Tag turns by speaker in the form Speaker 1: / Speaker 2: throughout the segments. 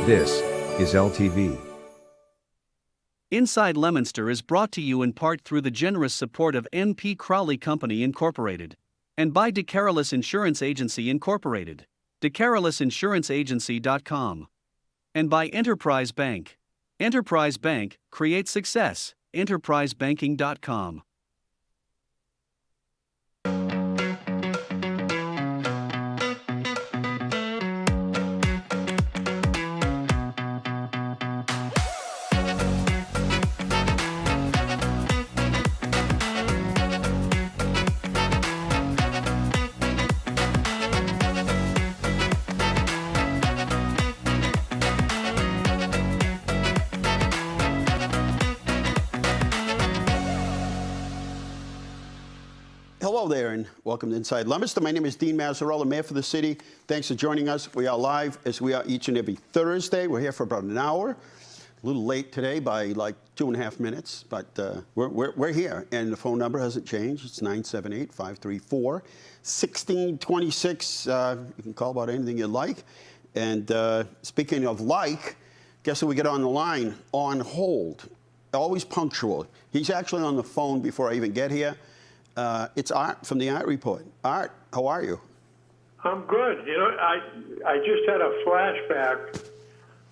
Speaker 1: This is LTV.
Speaker 2: Inside Leominster is brought to you in part through the generous support of N.P. Crowley Company Incorporated and by DeCarolis Insurance Agency Incorporated, DeCarolisinsuranceagency.com, and by Enterprise Bank. Enterprise Bank, create success, enterprisebanking.com.
Speaker 3: Hello there, and welcome to Inside Leominster. My name is Dean Mazzarella, Mayor for the city. Thanks for joining us. We are live, as we are each and every Thursday. We're here for about an hour. A little late today by like 2.5 minutes, but we're here. And the phone number hasn't changed. It's 978-534-1626. You can call about anything you like. And speaking of like, guess who we get on the line? On hold. Always punctual. He's actually on the phone before I even get here. It's Art from the Art Report. Art, how are you?
Speaker 4: I'm good. You know, I just had a flashback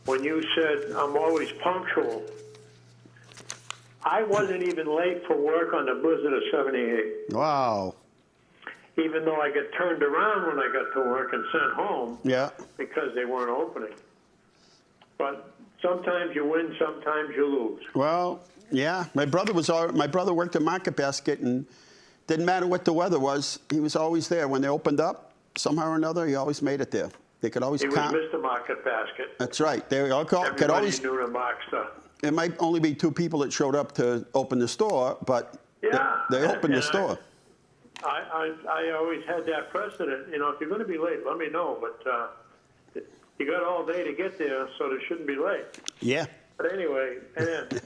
Speaker 4: when you said I'm always punctual. I wasn't even late for work on the Blizzard of 78.
Speaker 3: Wow.
Speaker 4: Even though I got turned around when I got to work and sent home.
Speaker 3: Yeah.
Speaker 4: Because they weren't opening. But sometimes you win, sometimes you lose.
Speaker 3: Well, yeah. My brother worked at Market Basket, and didn't matter what the weather was, he was always there. When they opened up, somehow or another, he always made it there. They could always count.
Speaker 4: He was Mr. Market Basket.
Speaker 3: That's right. They all could always.
Speaker 4: Knew the mark stuff.
Speaker 3: It might only be 2 people that showed up to open the store, but
Speaker 4: yeah,
Speaker 3: they opened the store.
Speaker 4: I always had that precedent. You know, if you're going to be late, let me know. But you got all day to get there, so they shouldn't be late.
Speaker 3: Yeah.
Speaker 4: But anyway, and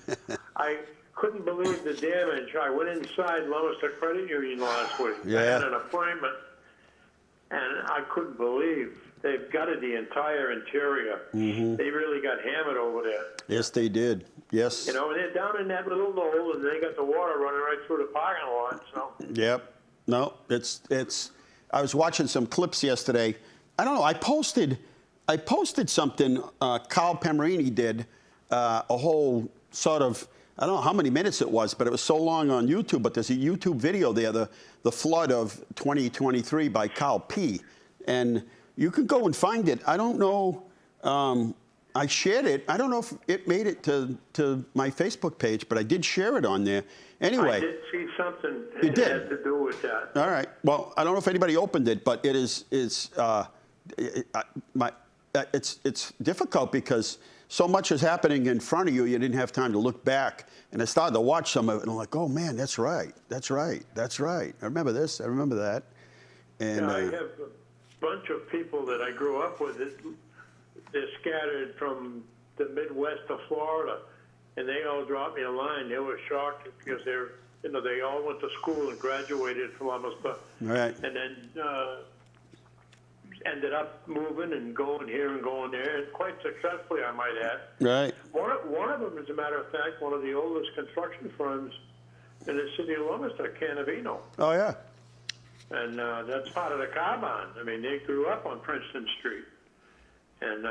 Speaker 4: I couldn't believe the damage. I went inside Leominster Credit Union last week.
Speaker 3: Yeah.
Speaker 4: I had an appointment, and I couldn't believe they've gutted the entire interior. Mm-hmm. They really got hammered over there.
Speaker 3: Yes, they did. Yes.
Speaker 4: You know, and they're down in that little knoll, and they got the water running right through the parking lot. So.
Speaker 3: Yep. No, it's. I was watching some clips yesterday. I don't know. I posted something. Carl Pemerini did a whole sort of. I don't know how many minutes it was, but it was so long on YouTube. But there's a YouTube video there, the flood of 2023 by Carl P. And you can go and find it. I don't know. I shared it. I don't know if it made it to my Facebook page, but I did share it on there. Anyway.
Speaker 4: I did see something
Speaker 3: that
Speaker 4: had to do with that.
Speaker 3: All right. Well, I don't know if anybody opened it, but it is it's difficult because so much is happening in front of you, you didn't have time to look back. And I started to watch some of it, and I'm like, oh, man, that's right. That's right. That's right. I remember this. I remember that. And
Speaker 4: I have a bunch of people that I grew up with. They're scattered from the Midwest of Florida, and they all dropped me a line. They were shocked because they all went to school and graduated from Leominster.
Speaker 3: Right.
Speaker 4: And then ended up moving and going here and going there, and quite successfully, I might add.
Speaker 3: Right.
Speaker 4: One of them, as a matter of fact, one of the oldest construction firms in the city of Leominster, Canavino.
Speaker 3: Oh, yeah.
Speaker 4: And that's part of the car barn. I mean, they grew up on Princeton Street. And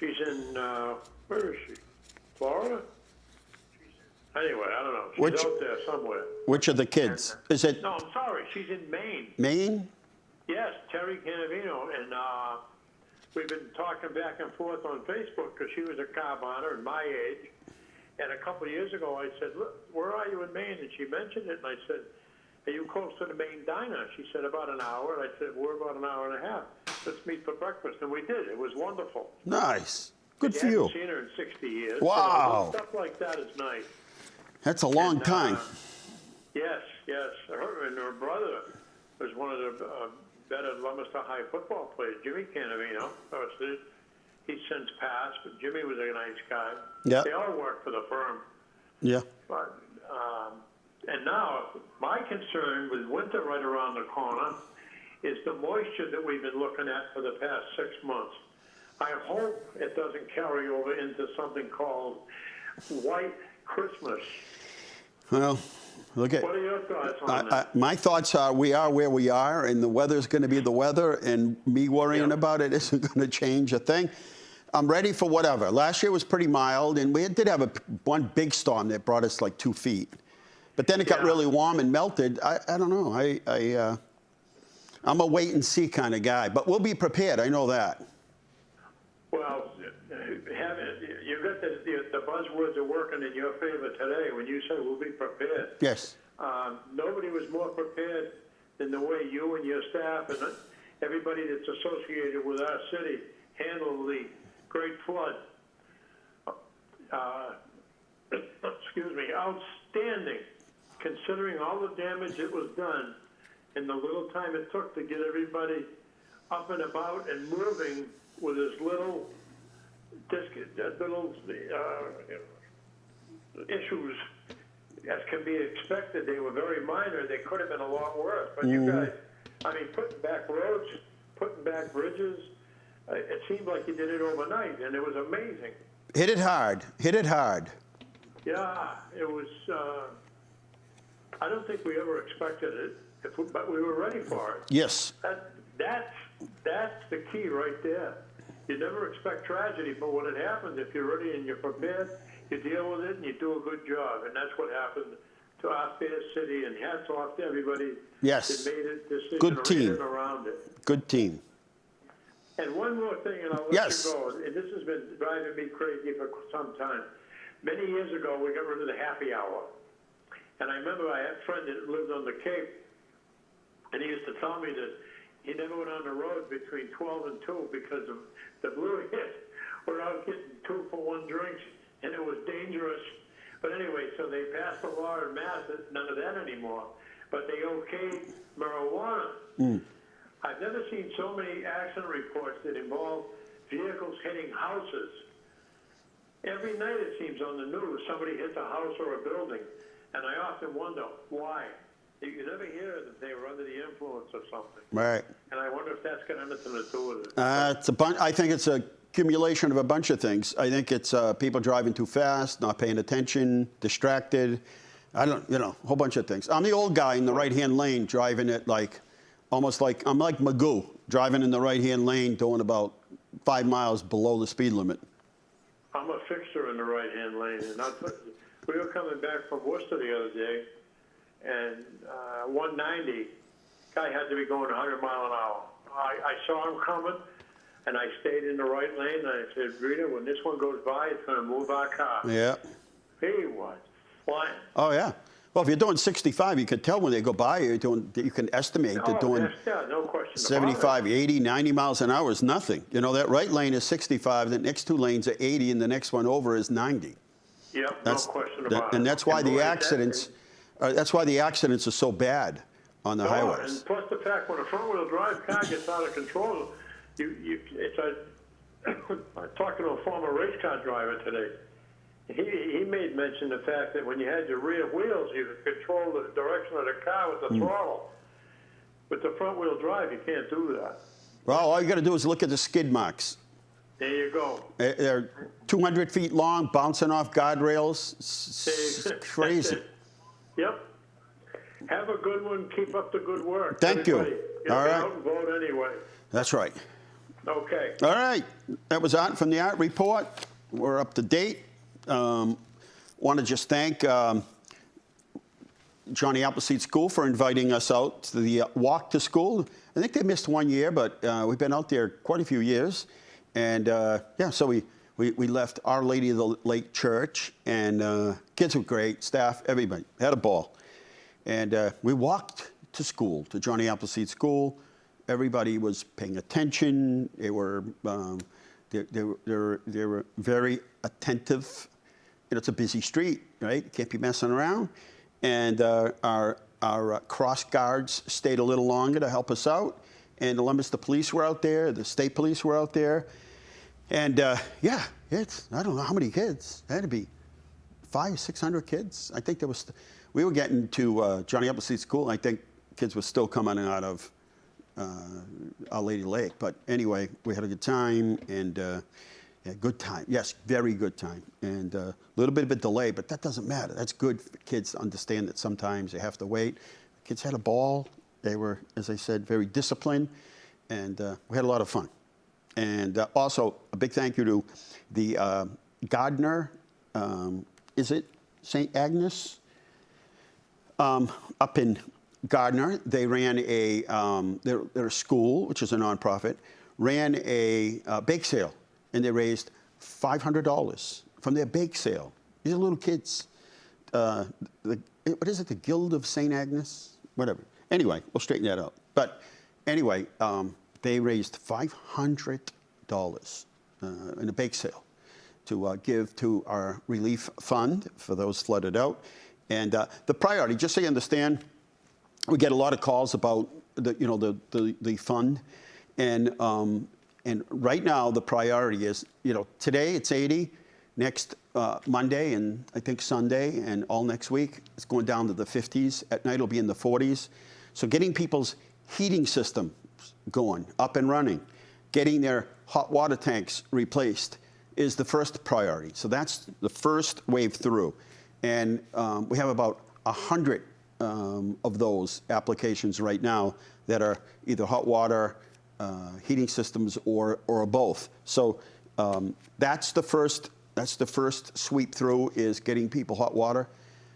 Speaker 4: she's in, where is she? Florida? Anyway, I don't know. She's out there somewhere.
Speaker 3: Which of the kids? Is it?
Speaker 4: No, I'm sorry. She's in Maine.
Speaker 3: Maine?
Speaker 4: Yes, Terry Canavino, and we've been talking back and forth on Facebook because she was a car bonner and my age. And a couple of years ago, I said, "Look, where are you in Maine?" And she mentioned it, and I said, "Are you close to the Maine diner?" She said, "About an hour." And I said, "We're about an hour and a half. Let's meet for breakfast." And we did. It was wonderful.
Speaker 3: Nice. Good for you.
Speaker 4: I haven't seen her in 60 years.
Speaker 3: Wow.
Speaker 4: So stuff like that is nice.
Speaker 3: That's a long time.
Speaker 4: Yes. Her and her brother was one of the better Leominster High football players, Jimmy Canavino. He's since passed, but Jimmy was a nice guy.
Speaker 3: Yeah.
Speaker 4: They all worked for the firm.
Speaker 3: Yeah.
Speaker 4: But, and now, my concern with winter right around the corner is the moisture that we've been looking at for the past 6 months. I hope it doesn't carry over into something called White Christmas.
Speaker 3: Well, look at.
Speaker 4: What are your thoughts on that?
Speaker 3: My thoughts are we are where we are, and the weather's going to be the weather, and me worrying about it isn't going to change a thing. I'm ready for whatever. Last year was pretty mild, and we did have one big storm that brought us like 2 feet. But then it got really warm and melted. I don't know. I'm a wait and see kind of guy, but we'll be prepared. I know that.
Speaker 4: Well, you got the buzzwords are working in your favor today when you say we'll be prepared.
Speaker 3: Yes.
Speaker 4: Nobody was more prepared than the way you and your staff and everybody that's associated with our city handled the Great Flood. Excuse me, outstanding, considering all the damage that was done and the little time it took to get everybody up and about and moving with as little issues as can be expected. They were very minor. They could have been a lot worse. But you guys, I mean, putting back roads, putting back bridges, it seemed like you did it overnight, and it was amazing.
Speaker 3: Hit it hard. Hit it hard.
Speaker 4: Yeah, it was. I don't think we ever expected it, but we were ready for it.
Speaker 3: Yes.
Speaker 4: That's the key right there. You never expect tragedy, but when it happens, if you're ready and you're prepared, you deal with it and you do a good job. And that's what happened to our fair city. And hats off to everybody
Speaker 3: Yes.
Speaker 4: that made a decision
Speaker 3: Good team.
Speaker 4: around it.
Speaker 3: Good team.
Speaker 4: And one more thing, and I'll let
Speaker 3: Yes.
Speaker 4: you go. And this has been driving me crazy for some time. Many years ago, we got rid of the happy hour. And I remember I had a friend that lived on the Cape, and he used to tell me that he never went on the road between 12 and 2 because of the blue hit. We're out getting 2-for-1 drinks, and it was dangerous. But anyway, so they passed a law in Mass, none of that anymore. But they okayed marijuana. I've never seen so many accident reports that involve vehicles hitting houses. Every night it seems on the news somebody hits a house or a building. And I often wonder why. You never hear that they were under the influence of something.
Speaker 3: Right.
Speaker 4: And I wonder if that's got anything to do with it.
Speaker 3: I think it's a accumulation of a bunch of things. I think it's people driving too fast, not paying attention, distracted. A whole bunch of things. I'm the old guy in the right-hand lane driving it almost like I'm like Magoo, driving in the right-hand lane doing about 5 miles below the speed limit.
Speaker 4: I'm a fixture in the right-hand lane. And we were coming back from Worcester the other day, and 190, guy had to be going 100 mile an hour. I saw him coming, and I stayed in the right lane, and I said, Rita, when this one goes by, it's going to move our car.
Speaker 3: Yeah.
Speaker 4: He was flying.
Speaker 3: Oh, yeah. Well, if you're doing 65, you can tell when they go by. You can estimate they're doing
Speaker 4: no question
Speaker 3: 75, 80, 90 miles an hour is nothing. You know, that right lane is 65, the next 2 lanes are 80, and the next one over is 90.
Speaker 4: Yep, no question about it.
Speaker 3: And that's why the accidents, are so bad on the highways.
Speaker 4: And plus the fact when a front-wheel drive car gets out of control, I'm talking to a former race car driver today. He made mention of the fact that when you had your rear wheels, you could control the direction of the car with the throttle. With the front-wheel drive, you can't do that.
Speaker 3: Well, all you got to do is look at the skid marks.
Speaker 4: There you go.
Speaker 3: They're 200 feet long, bouncing off guardrails. It's crazy.
Speaker 4: Yep. Have a good one. Keep up the good work.
Speaker 3: Thank you.
Speaker 4: Get
Speaker 3: All right.
Speaker 4: out and vote anyway.
Speaker 3: That's right.
Speaker 4: Okay.
Speaker 3: All right. That was Art from the Art Report. We're up to date. Want to just thank Johnny Appleseed School for inviting us out to the walk to school. I think they missed 1 year, but we've been out there quite a few years. And so we left Our Lady of the Lake Church, and kids were great, staff, everybody had a ball. And we walked to school, to Johnny Appleseed School. Everybody was paying attention. They were very attentive. You know, it's a busy street, right? You can't be messing around. And our cross guards stayed a little longer to help us out. And the Leominster police were out there. The state police were out there. And it's, I don't know how many kids. It had to be 500 or 600 kids. I think we were getting to Johnny Appleseed School. I think kids were still coming out of Our Lady Lake. But anyway, we had a good time, and yeah, good time. Yes, very good time. And a little bit of a delay, but that doesn't matter. That's good for kids to understand that sometimes they have to wait. Kids had a ball. They were, as I said, very disciplined, and we had a lot of fun. And also, a big thank you to the Gardner, is it St. Agnes? Up in Gardner, they ran a, their school, which is a nonprofit, ran a bake sale, and they raised $500 from their bake sale. These are little kids. What is it, the Guild of St. Agnes? Whatever. Anyway, we'll straighten that out. But anyway, they raised $500 in a bake sale to give to our relief fund for those flooded out. And the priority, just so you understand, we get a lot of calls about the fund, and right now the priority is, today it's 80, next Monday and I think Sunday and all next week it's going down to the 50s. At night it'll be in the 40s. So getting people's heating systems going, up and running, getting their hot water tanks replaced is the first priority. So that's the first wave through. And we have about 100 of those applications right now that are either hot water, heating systems, or both. So that's the first sweep through, is getting people hot water.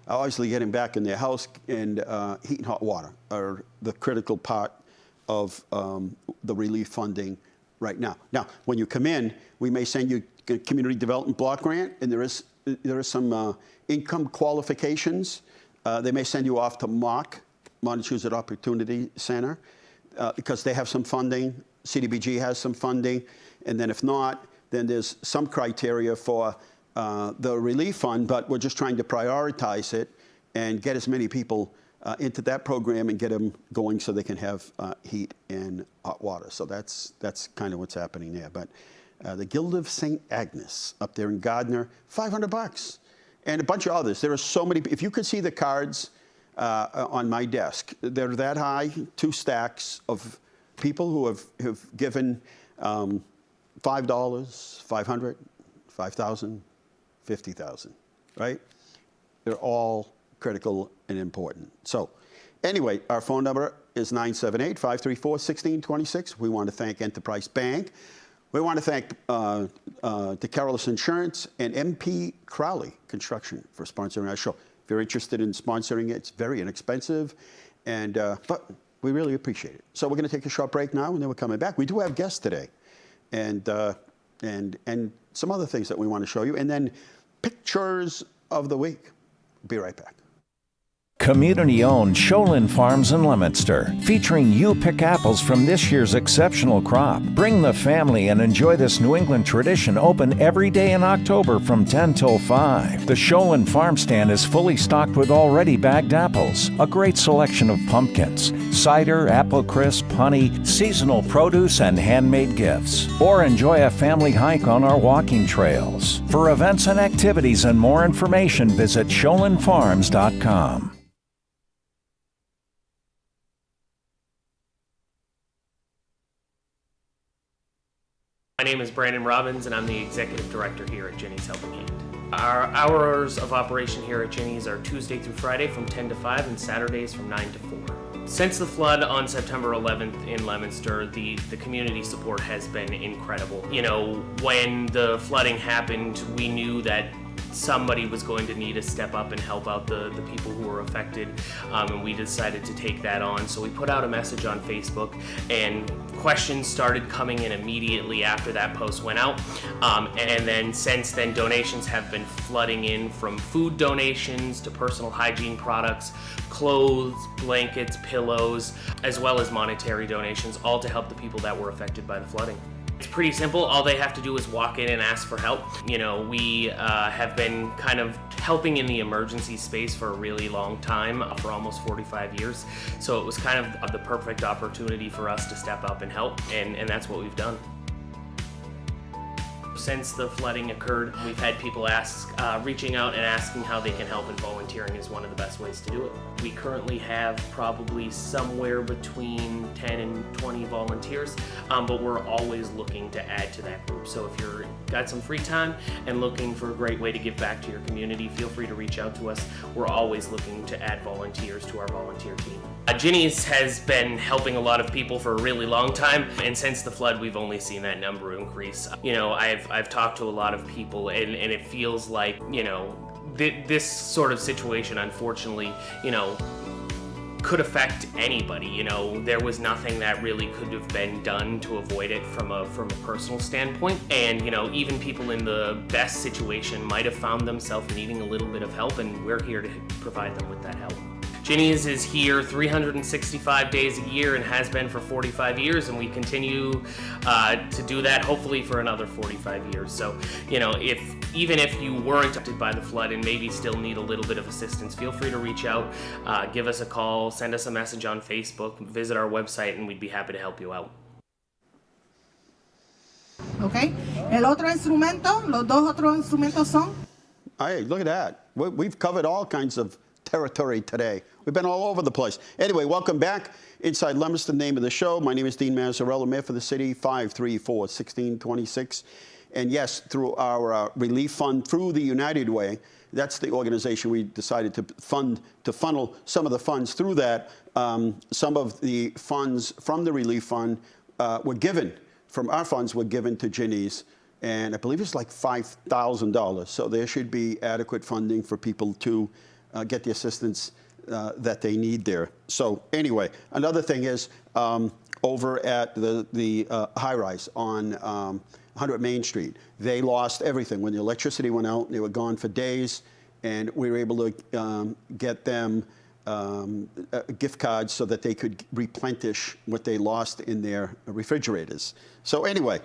Speaker 3: Obviously, getting back in their house and heating hot water are the critical part of the relief funding right now. Now, when you come in, we may send you a community development block grant, and there is some income qualifications. They may send you off to Montezut Opportunity Center, because they have some funding. CDBG has some funding, and then if not, then there's some criteria for the relief fund, but we're just trying to prioritize it and get as many people into that program and get them going so they can have heat and hot water. So that's kind of what's happening there. But the Guild of St. Agnes up there in Gardner, $500, and a bunch of others. There are so many. If you could see the cards on my desk, they're that high, 2 stacks of people who have given $5, $500, $5,000, $50,000, right? They're all critical and important. So anyway, our phone number is 978-534-1626. We want to thank Enterprise Bank. We want to thank DeCarolis Insurance and MP Crowley Construction for sponsoring our show. If you're interested in sponsoring it, it's very inexpensive, and but we really appreciate it. So we're going to take a short break now, and then we're coming back. We do have guests today, and some other things that we want to show you, and then pictures of the week. Be right back.
Speaker 5: Community-owned Sholin Farms in Leominster, featuring You Pick Apples from this year's exceptional crop. Bring the family and enjoy this New England tradition, open every day in October from 10 till 5. The Sholin Farm Stand is fully stocked with already bagged apples, a great selection of pumpkins, cider, apple crisp, honey, seasonal produce, and handmade gifts. Or enjoy a family hike on our walking trails. For events and activities and more information, visit SholinFarms.com.
Speaker 6: My name is Brandon Robbins, and I'm the Executive Director here at Jenny's Helping Hand. Our hours of operation here at Jenny's are Tuesday through Friday from 10 to 5 and Saturdays from 9 to 4. Since the flood on September 11th in Leominster, the community support has been incredible. When the flooding happened, we knew that somebody was going to need to step up and help out the people who were affected, and we decided to take that on. So we put out a message on Facebook, and questions started coming in immediately after that post went out, and then since then donations have been flooding in, from food donations to personal hygiene products, clothes, blankets, pillows, as well as monetary donations, all to help the people that were affected by the flooding. It's pretty simple. All they have to do is walk in and ask for help. We have been kind of helping in the emergency space for a really long time, for almost 45 years. So it was kind of the perfect opportunity for us to step up and help, and that's what we've done. since the flooding occurred, we've had people reaching out and asking how they can help, and volunteering is one of the best ways to do it. We currently have probably somewhere between 10 and 20 volunteers, but we're always looking to add to that group. So if you've got some free time and looking for a great way to give back to your community, feel free to reach out to us. We're always looking to add volunteers to our volunteer team. Ginny's has been helping a lot of people for a really long time, and since the flood, we've only seen that number increase. You know, I've talked to a lot of people, and it feels like, you know, this sort of situation, unfortunately, you know, could affect anybody. You know, there was nothing that really could have been done to avoid it from a personal standpoint. And, you know, even people in the best situation might have found themselves needing a little bit of help, and we're here to provide them with that help. Ginny's is here 365 days a year and has been for 45 years, and we continue to do that hopefully for another 45 years. So, you know, even if you weren't affected by the flood and maybe still need a little bit of assistance, feel free to reach out, give us a call, send us a message on Facebook, visit our website, and we'd be happy to help you out.
Speaker 7: Okay. El otro instrumento, los dos otros instrumentos son.
Speaker 3: Hey, look at that. We've covered all kinds of territory today. We've been all over the place. Anyway, welcome back. Inside Leominster, the name of the show. My name is Dean Mazzarella, Mayor for the city, 534-1626. And yes, through our relief fund, through the United Way, that's the organization we decided to funnel some of the funds through that. Some of the funds from the relief fund from our funds were given to Ginny's. And I believe it's like $5,000. So there should be adequate funding for people to get the assistance that they need there. So anyway, another thing is over at the high-rise on 100 Main Street, they lost everything. When the electricity went out, they were gone for days, and we were able to get them gift cards so that they could replenish what they lost in their refrigerators. So anyway,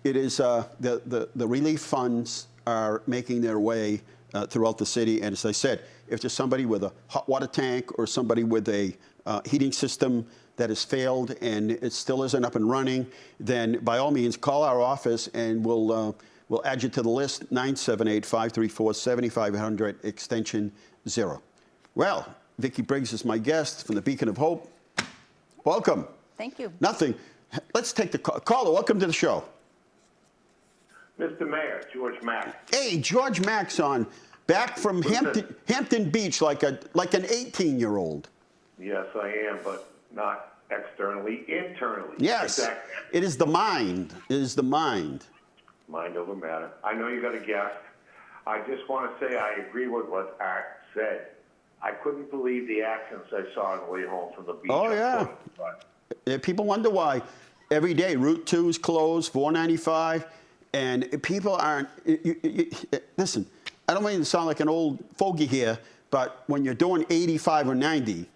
Speaker 3: it is the relief funds are making their way throughout the city, and as I said, if there's somebody with a hot water tank or somebody with a heating system that has failed and it still isn't up and running, then by all means call our office and we'll add you to the list, 978-534-7500, extension 0. Well, Vicki Briggs is my guest from the Beacon of Hope. Welcome.
Speaker 8: Thank you.
Speaker 3: Nothing. Let's take the call. Caller, welcome to the show.
Speaker 4: Mr. Mayor, George Mack.
Speaker 3: Hey, George Mack's on. Back from Hampton Beach like an 18-year-old.
Speaker 4: Yes, I am, but not externally, internally.
Speaker 3: Yes,
Speaker 4: Exactly.
Speaker 3: It is the mind. It is the mind.
Speaker 4: Mind over matter. I know you got a guest. I just want to say I agree with what Art said. I couldn't believe the accents I saw on the way home from the beach.
Speaker 3: Oh, yeah. People wonder why every day Route 2 is closed, 495, and people aren't. Listen, I don't mean to sound like an old fogey here, but when you're doing 85 or 90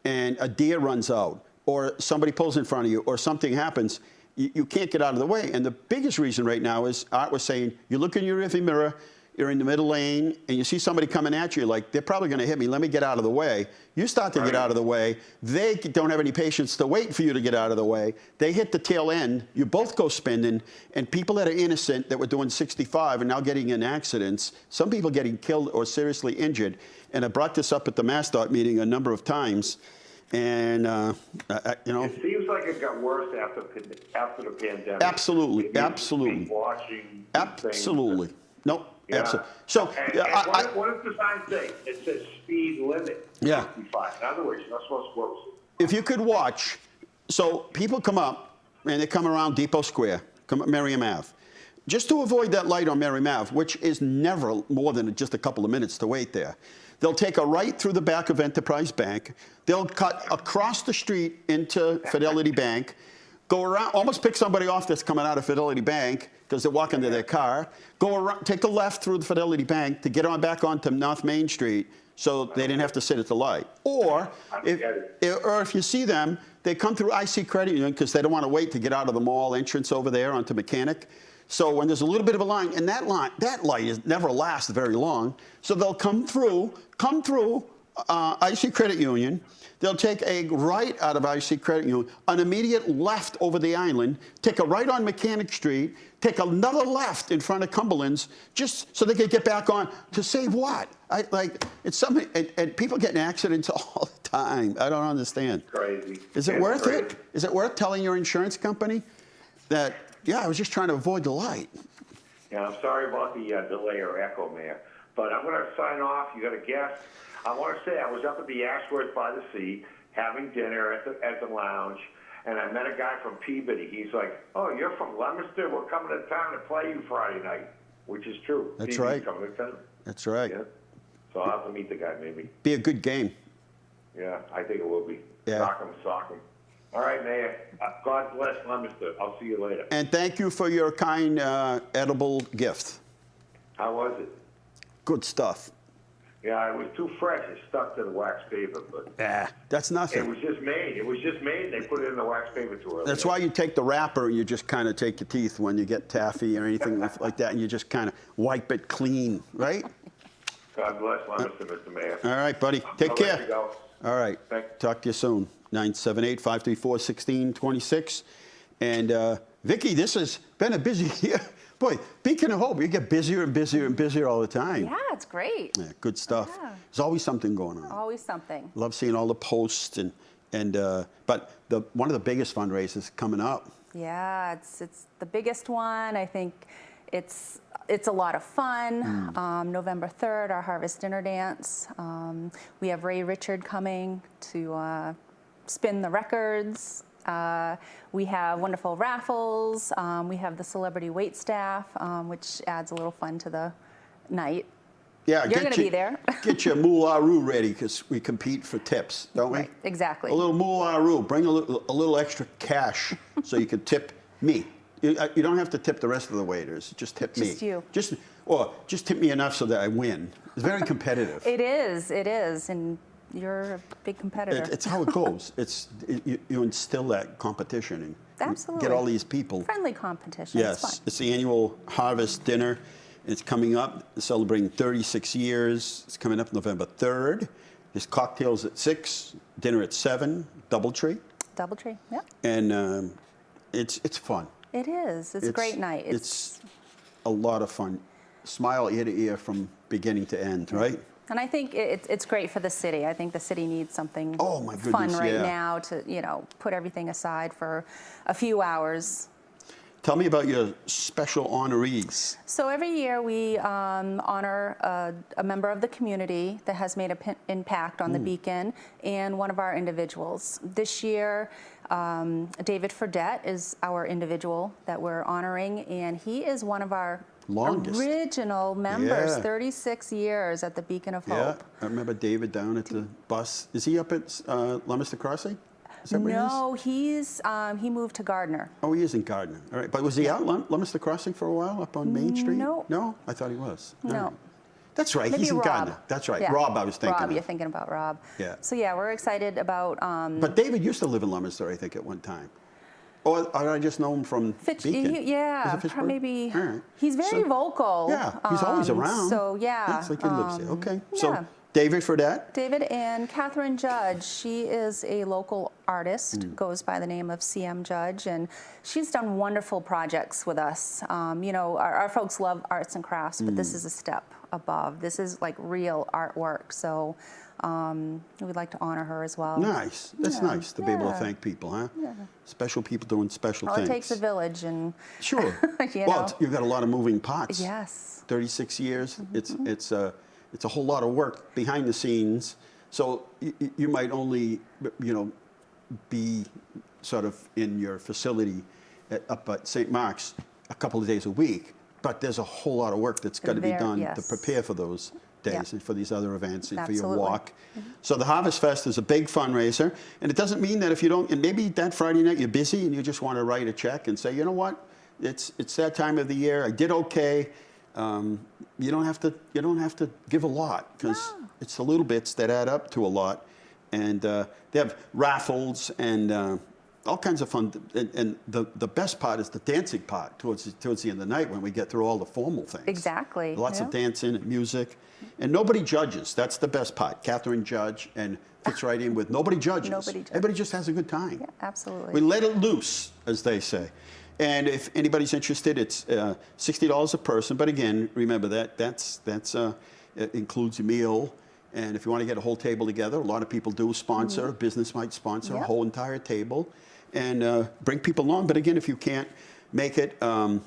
Speaker 3: and a deer runs out or somebody pulls in front of you or something happens, you can't get out of the way. And the biggest reason right now is Art was saying, you look in your rearview mirror, you're in the middle lane, and you see somebody coming at you, like, they're probably going to hit me. Let me get out of the way. You start to get out of the way. They don't have any patience to wait for you to get out of the way. They hit the tail end. You both go spinning, and people that are innocent that were doing 65 are now getting in accidents. Some people getting killed or seriously injured. And I brought this up at the MassDOT meeting a number of times. And, you know.
Speaker 4: It seems like it got worse after the pandemic.
Speaker 3: Absolutely, absolutely.
Speaker 4: Watching
Speaker 3: absolutely. Nope.
Speaker 4: Yeah.
Speaker 3: Absolutely. So,
Speaker 4: what does the sign say? It says speed limit.
Speaker 3: Yeah.
Speaker 4: 65. In other words, you're not supposed to go.
Speaker 3: If you could watch, so people come up and they come around Depot Square, come up Merriam Ave. Just to avoid that light on Merriam Ave, which is never more than just a couple of minutes to wait there, they'll take a right through the back of Enterprise Bank. They'll cut across the street into Fidelity Bank, go around, almost pick somebody off that's coming out of Fidelity Bank because they're walking to their car, go around, take a left through the Fidelity Bank to get on back onto North Main Street so they didn't have to sit at the light. Or if you see them, they come through IC Credit Union because they don't want to wait to get out of the mall entrance over there onto Mechanic. So when there's a little bit of a line, and that light never lasts very long, so they'll come through IC Credit Union. They'll take a right out of IC Credit Union, an immediate left over the island, take a right on Mechanic Street, take another left in front of Cumberland's, just so they can get back on. To save what? It's something, and people get in accidents all the time. I don't understand.
Speaker 4: Crazy.
Speaker 3: Is it worth it? Is it worth telling your insurance company that, yeah, I was just trying to avoid the light?
Speaker 8: Yeah, I'm sorry about the delay or echo, Mayor. But I'm going to sign off. You got a guest. I want to say I was up at the Ashworth by the Sea having dinner at the lounge, and I met a guy from Peabody. He's like, "Oh, you're from Leominster? We're coming to town to play you Friday night," which is true.
Speaker 3: That's
Speaker 8: Peabody's
Speaker 3: right.
Speaker 8: Coming to town.
Speaker 3: That's right.
Speaker 8: Yeah. So I'll have to meet the guy maybe.
Speaker 3: Be a good game.
Speaker 8: Yeah, I think it will be.
Speaker 3: Yeah.
Speaker 8: Sock him. All right, Mayor. God bless Leominster. I'll see you later.
Speaker 3: And thank you for your kind edible gift.
Speaker 8: How was it?
Speaker 3: Good stuff.
Speaker 8: Yeah, it was too fresh. It stuck to the wax paper, but
Speaker 3: Yeah, that's nothing.
Speaker 8: it was just made. It was just made, and they put it in the wax paper too early.
Speaker 3: That's why you take the wrapper and you just kind of take your teeth when you get taffy or anything like that, and you just kind of wipe it clean, right?
Speaker 8: God bless Leominster, Mr. Mayor.
Speaker 3: All right, buddy. Take
Speaker 8: I'll
Speaker 3: care.
Speaker 8: let you go.
Speaker 3: All right.
Speaker 8: Thanks.
Speaker 3: Talk to you soon. 978-534-1626. And Vicki, this has been a busy year. Boy, Beacon of Hope, you get busier and busier and busier all the time.
Speaker 9: Yeah, it's great.
Speaker 3: Yeah, good stuff.
Speaker 9: Yeah.
Speaker 3: There's always something going on.
Speaker 9: Always something.
Speaker 3: Love seeing all the posts but one of the biggest fundraisers coming up.
Speaker 9: Yeah, it's the biggest one. I think it's a lot of fun. November 3rd, our Harvest Dinner Dance. We have Ray Richard coming to spin the records. We have wonderful raffles. We have the celebrity wait staff, which adds a little fun to the night.
Speaker 3: Yeah,
Speaker 9: You're going to be there.
Speaker 3: Get your moolaroo ready because we compete for tips, don't we?
Speaker 9: Right, exactly.
Speaker 3: A little moolaroo. Bring a little extra cash so you can tip me. You don't have to tip the rest of the waiters. Just tip me.
Speaker 9: Just you.
Speaker 3: Just tip me enough so that I win. It's very competitive.
Speaker 9: It is, and you're a big competitor.
Speaker 3: It's how it goes. You instill that competition and
Speaker 9: Absolutely.
Speaker 3: get all these people.
Speaker 9: Friendly competition.
Speaker 3: Yes,
Speaker 9: It's fun.
Speaker 3: it's the annual Harvest Dinner. It's coming up, celebrating 36 years. It's coming up November 3rd. There's cocktails at 6, dinner at 7, DoubleTree.
Speaker 9: DoubleTree, yeah.
Speaker 3: And it's fun.
Speaker 9: It is. It's a great night.
Speaker 3: It's a lot of fun. Smile ear to ear from beginning to end, right?
Speaker 9: And I think it's great for the city. I think the city needs something
Speaker 3: Oh, my
Speaker 9: fun
Speaker 3: goodness,
Speaker 9: right
Speaker 3: yeah.
Speaker 9: now to, put everything aside for a few hours.
Speaker 3: Tell me about your special honorees.
Speaker 9: So every year we honor a member of the community that has made an impact on the Beacon and one of our individuals. This year, David Fredette is our individual that we're honoring, and he is one of our
Speaker 3: Longest.
Speaker 9: original members,
Speaker 3: Yeah.
Speaker 9: 36 years at the Beacon of
Speaker 3: Yeah,
Speaker 9: Hope.
Speaker 3: I remember David down at the bus. Is he up at Leominster Crossing? Is that where he is?
Speaker 9: No, he moved to Gardner.
Speaker 3: Oh, he is in Gardner. All right, but was he out Leominster Crossing for a while up on Main Street?
Speaker 9: No.
Speaker 3: No? I thought he was. All
Speaker 9: No.
Speaker 3: right. That's right,
Speaker 9: Maybe
Speaker 3: he's in
Speaker 9: Rob.
Speaker 3: Gardner. That's right,
Speaker 9: Yeah.
Speaker 3: Rob I was thinking
Speaker 9: Rob,
Speaker 3: of.
Speaker 9: you're thinking about Rob.
Speaker 3: Yeah.
Speaker 9: So yeah, we're excited about
Speaker 3: But David used to live in Leominster, I think, at one time. Or I just know him from Beacon.
Speaker 9: Yeah,
Speaker 3: Is it Fitchburg?
Speaker 9: maybe.
Speaker 3: All right.
Speaker 9: He's very vocal.
Speaker 3: Yeah, he's always around.
Speaker 9: So yeah.
Speaker 3: It's like he lives there. Okay.
Speaker 9: yeah.
Speaker 3: So David Fredette.
Speaker 9: David and Catherine Judge, she is a local artist, goes by the name of CM Judge, and she's done wonderful projects with us. Our folks love arts and crafts, but this is a step above. This is like real artwork, so we'd like to honor her as well.
Speaker 3: Nice. That's nice to be able to
Speaker 9: Yeah.
Speaker 3: thank people, huh? Yeah. Special people doing special
Speaker 9: Well,
Speaker 3: things.
Speaker 9: it takes a village, and
Speaker 3: Sure.
Speaker 9: you
Speaker 3: Well,
Speaker 9: know.
Speaker 3: you've got a lot of moving parts.
Speaker 9: Yes.
Speaker 3: 36 years. It's a whole lot of work behind the scenes. So you might only, be sort of in your facility up at St. Mark's a couple of days a week, but there's a whole lot of work that's got to be done to
Speaker 9: yes.
Speaker 3: prepare for those days
Speaker 9: Yeah.
Speaker 3: and for these other events and for your
Speaker 9: Absolutely.
Speaker 3: walk. So the Harvest Fest is a big fundraiser, and it doesn't mean that if you don't, and maybe that Friday night you're busy and you just want to write a check and say, you know what, it's that time of the year. I did okay. You don't have to give a lot because it's the little bits that add up to a lot. And they have raffles and all kinds of fun. And the best part is the dancing part towards the end of the night when we get through all the formal things.
Speaker 9: Exactly.
Speaker 3: Lots
Speaker 9: yeah.
Speaker 3: of dancing and music. And nobody judges. That's the best part. Catherine judge and fits right in with nobody judges.
Speaker 9: Nobody judges.
Speaker 3: Everybody just has a good time.
Speaker 9: Yeah, absolutely.
Speaker 3: We let it loose, as they say. And if anybody's interested, it's $60 a person. But again, remember that it includes a meal. And if you want to get a whole table together, a lot of people do sponsor. A business might sponsor a whole entire table, and bring people along. But again, if you can't make it, you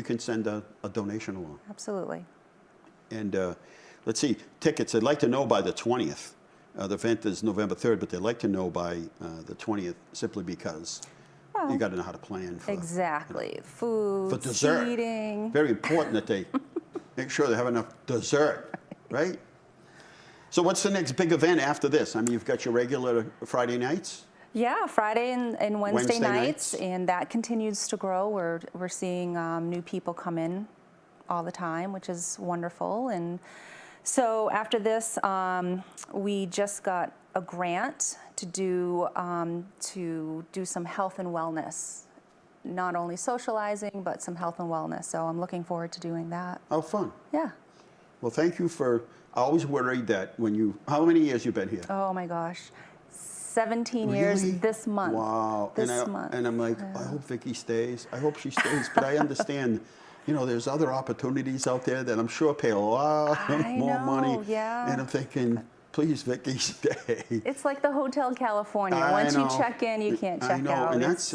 Speaker 3: can send a donation along.
Speaker 9: Absolutely.
Speaker 3: And let's see, tickets. I'd like to know by the 20th. The event is November 3rd, but they'd like to know by the 20th simply because you got to know how to plan for
Speaker 9: exactly. Food,
Speaker 3: for dessert.
Speaker 9: seating.
Speaker 3: Very important that they make sure they have enough dessert, right? So what's the next big event after this? I mean, you've got your regular Friday nights.
Speaker 9: Yeah, Friday and Wednesday
Speaker 3: nights,
Speaker 9: and that continues to grow. We're seeing new people come in all the time, which is wonderful. And so after this, we just got a grant to do some health and wellness, not only socializing but some health and wellness. So I'm looking forward to doing that.
Speaker 3: Oh, fun.
Speaker 9: Yeah.
Speaker 3: Well, thank you for. I always worried that when you. How many years you been here?
Speaker 9: Oh my gosh. 17
Speaker 3: Really?
Speaker 9: years this month.
Speaker 3: Wow.
Speaker 9: This month.
Speaker 3: And I'm like, I hope Vicki stays. I hope she stays. But I understand, there's other opportunities out there that I'm sure pay a lot more money.
Speaker 9: Yeah.
Speaker 3: And I'm thinking, please, Vicki, stay.
Speaker 9: It's like the Hotel California. Once you check in, you can't check
Speaker 3: I know.
Speaker 9: out.
Speaker 3: And it's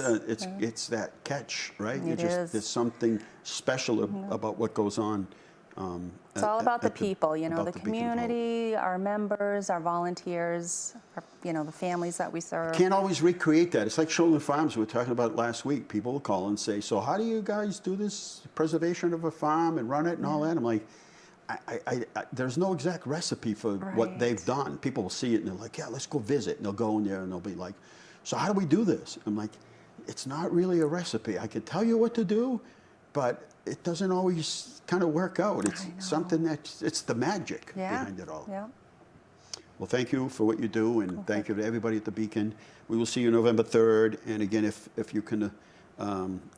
Speaker 3: that catch, right?
Speaker 9: Is.
Speaker 3: There's something special about what goes on.
Speaker 9: It's all about the people, the
Speaker 3: Beacon of Hope.
Speaker 9: community, our members, our volunteers, the families that we serve.
Speaker 3: Can't always recreate that. It's like Shoreland Farms we were talking about last week. People will call and say, so how do you guys do this preservation of a farm and run it and all that? I'm like, there's no exact recipe for what they've done. People will see it and they're like, yeah, let's go visit. And they'll go in there and they'll be like, so how do we do this? I'm like, it's not really a recipe. I can tell you what to do, but it doesn't always kind of work out. It's something it's the magic behind it all.
Speaker 9: Yeah.
Speaker 3: Well, thank you for what you do, and thank you to everybody at the Beacon. We will see you November 3rd, and again, if you can,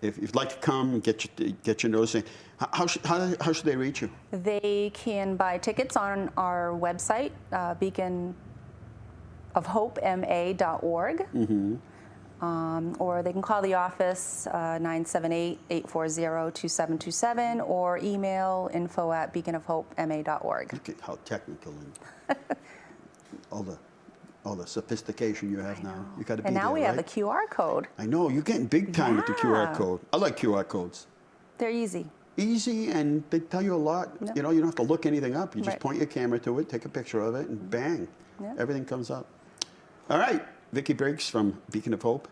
Speaker 3: if you'd like to come, get your noticing. How should they reach you?
Speaker 9: They can buy tickets on our website, beaconofhopema.org.
Speaker 3: Mm-hmm.
Speaker 9: Or they can call the office, 978-840-2727, or email info@beaconofhopema.org.
Speaker 3: Look at how technical and all the sophistication you have now. You got to be
Speaker 9: And now
Speaker 3: there,
Speaker 9: we have
Speaker 3: right?
Speaker 9: the QR code.
Speaker 3: I know, you're getting big time with the QR code. I like QR codes.
Speaker 9: They're easy.
Speaker 3: Easy, and they tell you a lot.
Speaker 9: Yep.
Speaker 3: You don't have to look anything up. You just point your camera to it, take a picture of it, and bang, everything comes up. All right, Vicki Briggs from Beacon of Hope,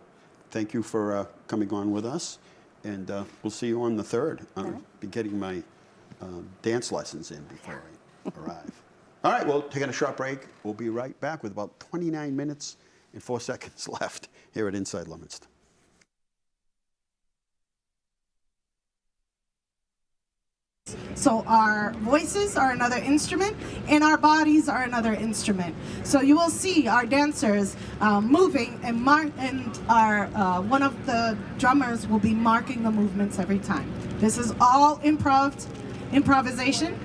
Speaker 3: thank you for coming on with us, and we'll see you on the 3rd. I'll be getting my dance lessons in before I arrive. All right, well, taking a short break. We'll be right back with about 29 minutes and 4 seconds left here at Inside Leominster.
Speaker 7: So our voices are another instrument, and our bodies are another instrument. So you will see our dancers moving, and our one of the drummers will be marking the movements every time. This is all improvisation,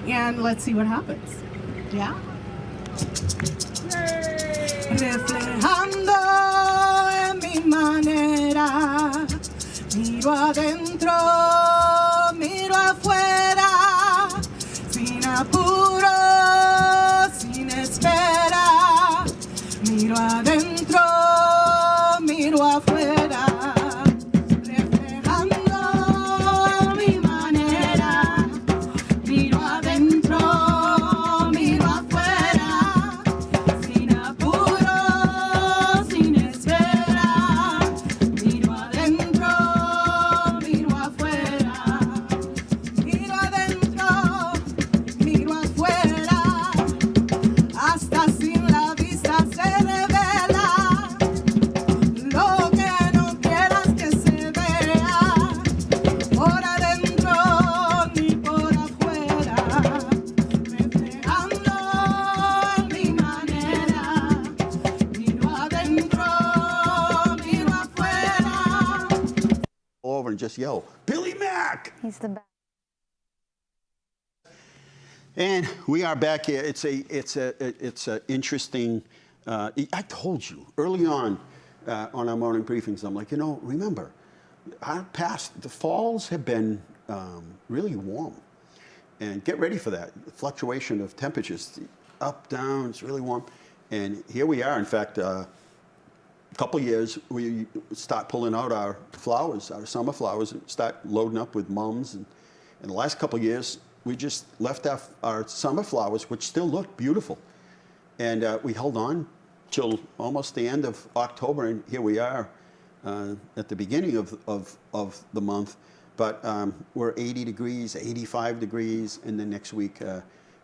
Speaker 7: and let's see what happens. Yeah. Reflejando en mi manera, miro adentro, miro afuera, sin apuro, sin espera, miro adentro, miro afuera, reflejando mi manera, miro adentro, miro afuera, sin apuro, sin espera, miro adentro, miro afuera.
Speaker 3: and just yell, Billy Mack!
Speaker 9: He's the best.
Speaker 3: And we are back here. It's a interesting. I told you early on our morning briefings. I'm like, remember, the falls have been really warm, and get ready for that fluctuation of temperatures, up, down. It's really warm, and here we are. In fact, a couple years we start pulling out our flowers, our summer flowers, and start loading up with mums. And in the last couple years, we just left our summer flowers, which still look beautiful. And we held on till almost the end of October, and here we are at the beginning of the month. But we're 80 degrees, 85 degrees, and then next week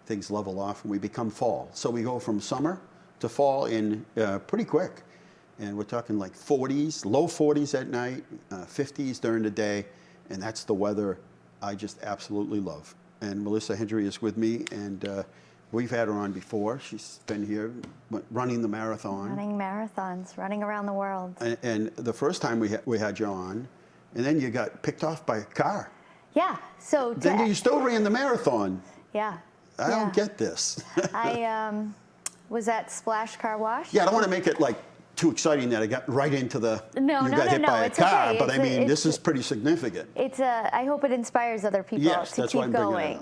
Speaker 3: things level off and we become fall. So we go from summer to fall in pretty quick. And we're talking like 40s, low 40s at night, 50s during the day, and that's the weather I just absolutely love. And Melissa Hendry is with me, and we've had her on before. She's been here running the marathon.
Speaker 10: Running marathons, running around the world.
Speaker 3: And the first time we had you on, and then you got picked off by a car.
Speaker 10: Yeah, so...
Speaker 3: Then you still ran the marathon.
Speaker 10: Yeah.
Speaker 3: I don't get this.
Speaker 10: I was at Splash Car Wash.
Speaker 3: Yeah, I don't want to make it like too exciting that I got right into the...
Speaker 10: No,
Speaker 3: you got hit by a car,
Speaker 10: okay.
Speaker 3: But I mean, this is pretty significant.
Speaker 10: I hope it inspires other people to keep going.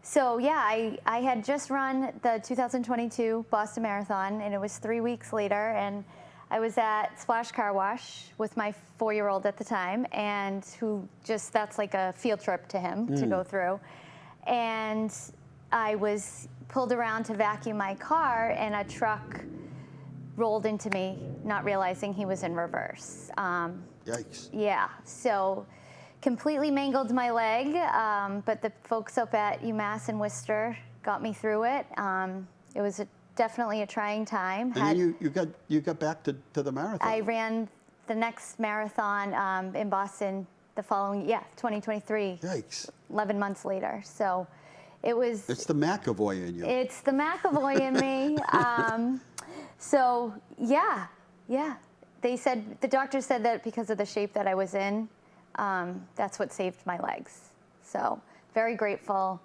Speaker 10: So yeah, I had just run the 2022 Boston Marathon, and it was 3 weeks later, and I was at Splash Car Wash with my 4-year-old at the time, and that's like a field trip to him to go through. And I was pulled around to vacuum my car, and a truck rolled into me, not realizing he was in reverse.
Speaker 3: Yikes.
Speaker 10: Yeah, so completely mangled my leg, but the folks up at UMass in Worcester got me through it. It was definitely a trying time.
Speaker 3: And then you got back to the marathon.
Speaker 10: I ran the next marathon in Boston the following, 2023.
Speaker 3: Yikes.
Speaker 10: 11 months later, so it was...
Speaker 3: It's the McAvoy in you.
Speaker 10: It's the McAvoy in me. So yeah. The doctor said that because of the shape that I was in, that's what saved my legs. So very grateful.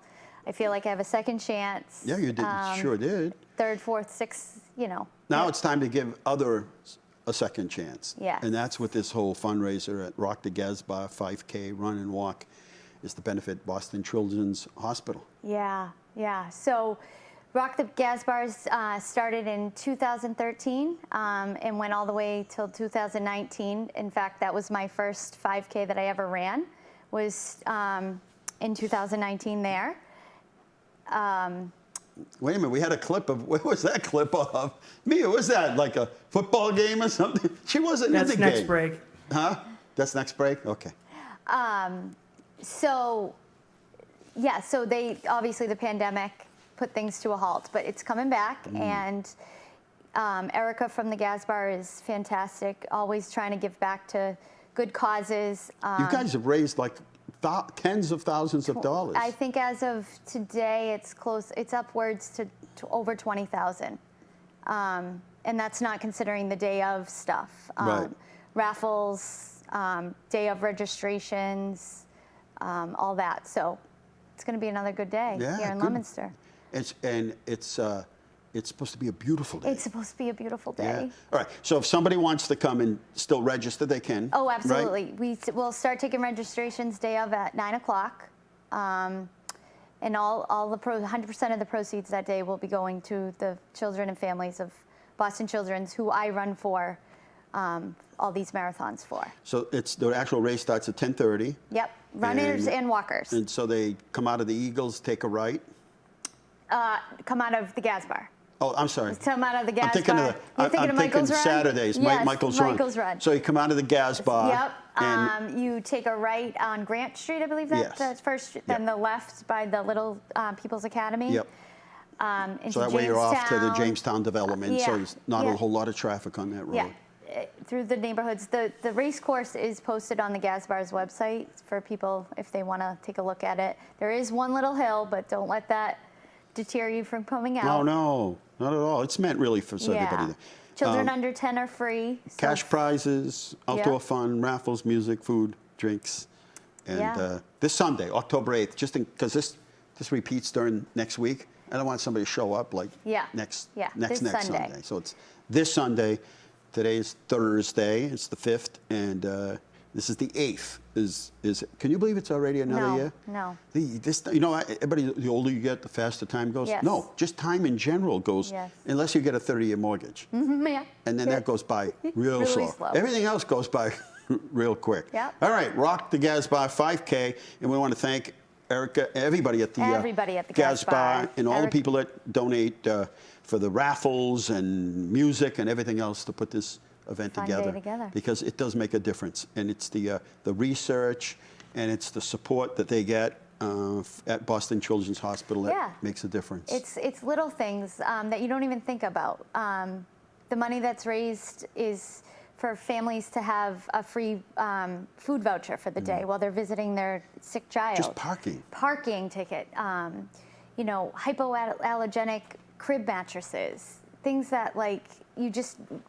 Speaker 10: I feel like I have a second chance.
Speaker 3: Yeah, you did. Sure did.
Speaker 10: Third, fourth, sixth,
Speaker 3: Now it's time to give others a second chance.
Speaker 10: Yes.
Speaker 3: And that's what this whole fundraiser at Rock the Gazbar 5K Run and Walk is to benefit Boston Children's Hospital.
Speaker 10: Yeah. So Rock the Gazbars started in 2013 and went all the way till 2019. In fact, that was my first 5K that I ever ran, was in 2019 there.
Speaker 3: Wait a minute, we had a clip of, what was that clip of? Mia, was that like a football game or something? She wasn't in the game.
Speaker 6: That's next break.
Speaker 3: Huh? That's next break? Okay.
Speaker 10: So they, obviously the pandemic put things to a halt, but it's coming back, and Erica from the Gazbar is fantastic, always trying to give back to good causes.
Speaker 3: You guys have raised like tens of thousands of dollars.
Speaker 10: I think as of today, it's upwards to over 20,000. And that's not considering the day of stuff.
Speaker 3: Right.
Speaker 10: Raffles, day of registrations, all that. So it's going to be another good day here in Leominster.
Speaker 3: It's supposed to be a beautiful day.
Speaker 10: It's supposed to be a beautiful day.
Speaker 3: Yeah. All right. So if somebody wants to come and still register, they can.
Speaker 10: Oh, absolutely.
Speaker 3: Right?
Speaker 10: We'll start taking registrations day of at 9 o'clock. And 100% of the proceeds that day will be going to the children and families of Boston Children's, who I run for all these marathons for.
Speaker 3: So the actual race starts at 10:30.
Speaker 10: Yep. Runners and walkers.
Speaker 3: And so they come out of the Eagles, take a right.
Speaker 10: Come out of the Gazbar.
Speaker 3: Oh, I'm sorry.
Speaker 10: Come out of the Gazbar.
Speaker 3: I'm thinking
Speaker 10: of Michael's Run?
Speaker 3: Saturdays,
Speaker 10: Yes,
Speaker 3: Michael's Run. So you come out of the Gazbar.
Speaker 10: Yep.
Speaker 3: And
Speaker 10: you take a right on Grant Street, I believe that's first, then the left by the Little People's Academy.
Speaker 3: Yep.
Speaker 10: Into
Speaker 3: So that way you're off to the
Speaker 10: Jamestown.
Speaker 3: Jamestown development, so there's not a whole lot of traffic on that road.
Speaker 10: Yeah, through the neighborhoods. The race course is posted on the Gazbar's website for people if they want to take a look at it. There is one little hill, but don't let that deter you from coming out.
Speaker 3: Oh, no, not at all. It's meant really for everybody there.
Speaker 10: Children under 10 are free.
Speaker 3: Cash prizes, outdoor fun, raffles, music, food. drinks. And
Speaker 10: Yeah.
Speaker 3: this Sunday, October 8th, just because this repeats during next week, I don't want somebody to show up like next Sunday. So it's this Sunday. Today's Thursday. It's the 5th, and this is the 8th. Can you believe it's already another year?
Speaker 10: No.
Speaker 3: Everybody, the older you get, the faster time goes.
Speaker 10: Yes.
Speaker 3: No, just time in general goes.
Speaker 10: Yes.
Speaker 3: Unless you get a 30-year mortgage,
Speaker 10: Yeah.
Speaker 3: and then that goes by real
Speaker 10: Really
Speaker 3: slow.
Speaker 10: slow.
Speaker 3: Everything else goes by real quick.
Speaker 10: Yep.
Speaker 3: All right, rock the Gazbar 5K, and we want to thank Erica, everybody at the Gazbar, and all the people that donate for the raffles and music and everything else to put this event together, because it does make a difference, and it's the research and it's the support that they get at Boston Children's Hospital that makes a difference.
Speaker 10: It's little things that you don't even think about. The money that's raised is for families to have a free food voucher for the day while they're visiting their sick child.
Speaker 3: Just parking.
Speaker 10: Parking ticket. Hypoallergenic crib mattresses. Things that